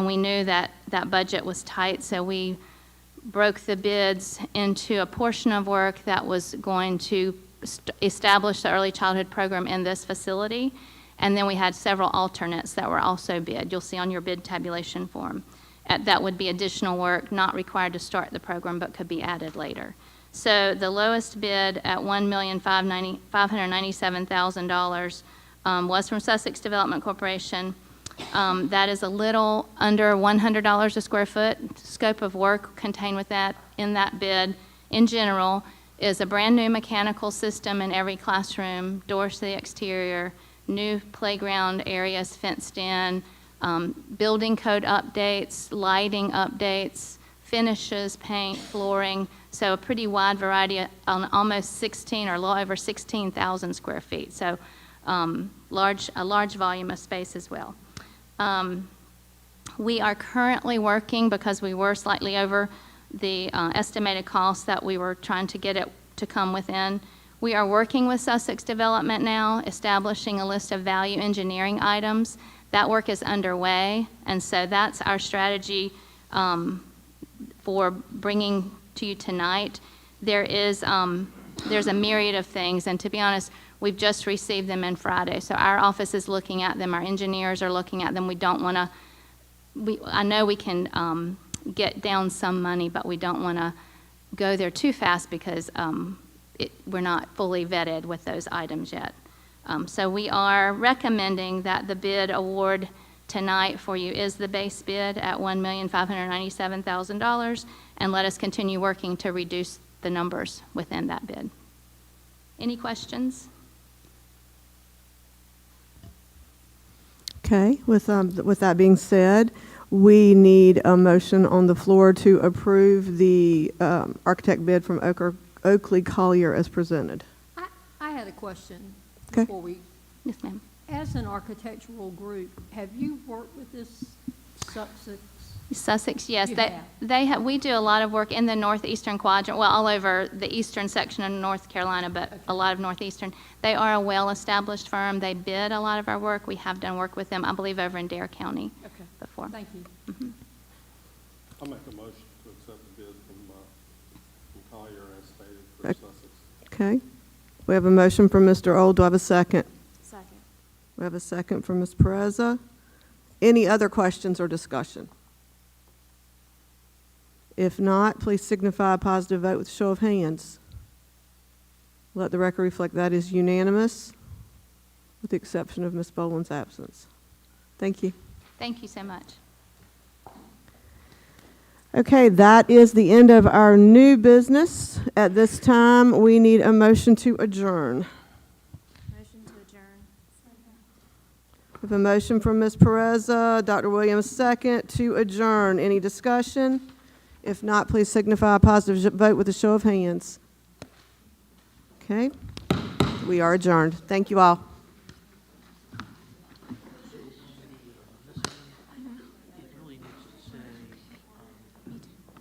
we knew that that budget was tight, so we broke the bids into a portion of work that was going to establish the early childhood program in this facility, and then we had several alternates that were also bid. You'll see on your bid tabulation form. That would be additional work not required to start the program but could be added later. So the lowest bid at $1,597,000 was from Sussex Development Corporation. That is a little under $100 a square foot. Scope of work contained with that in that bid in general is a brand new mechanical system in every classroom, doors to the exterior, new playground areas fenced in, building code updates, lighting updates, finishes, paint, flooring, so a pretty wide variety on almost 16 or a little over 16,000 square feet. So a large volume of space as well. We are currently working, because we were slightly over the estimated cost that we were trying to get it to come within. We are working with Sussex Development now, establishing a list of value engineering items. That work is underway, and so that's our strategy for bringing to you tonight. There's a myriad of things, and to be honest, we've just received them in Friday, so our office is looking at them, our engineers are looking at them. We don't want to, I know we can get down some money, but we don't want to go there too fast because we're not fully vetted with those items yet. So we are recommending that the bid award tonight for you is the base bid at $1,597,000, and let us continue working to reduce the numbers within that bid. Any questions? Okay, with that being said, we need a motion on the floor to approve the architect bid from Oakley Collier as presented. I had a question before we. Yes, ma'am. As an architectural group, have you worked with this Sussex? Sussex, yes. We do a lot of work in the northeastern quadrant, well, all over the eastern section of North Carolina, but a lot of northeastern. They are a well-established firm. They bid a lot of our work. We have done work with them, I believe, over in Dare County before. Thank you. Mm-hmm. I'll make a motion to accept the bid from Collier as stated for Sussex. Okay. We have a motion from Mr. Old. Do I have a second? Second. We have a second from Ms. Pereza. Any other questions or discussion? If not, please signify a positive vote with a show of hands. Let the record reflect that is unanimous, with the exception of Ms. Boland's absence. Thank you. Thank you so much. Okay, that is the end of our new business. At this time, we need a motion to adjourn. Motion to adjourn. We have a motion from Ms. Pereza, Dr. Williams second, to adjourn. Any discussion? If not, please signify a positive vote with a show of hands. Okay, we are adjourned. Thank you all.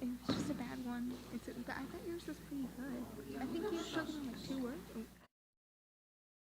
It's just a bad one. I thought yours was pretty good. I think you took like 2 words.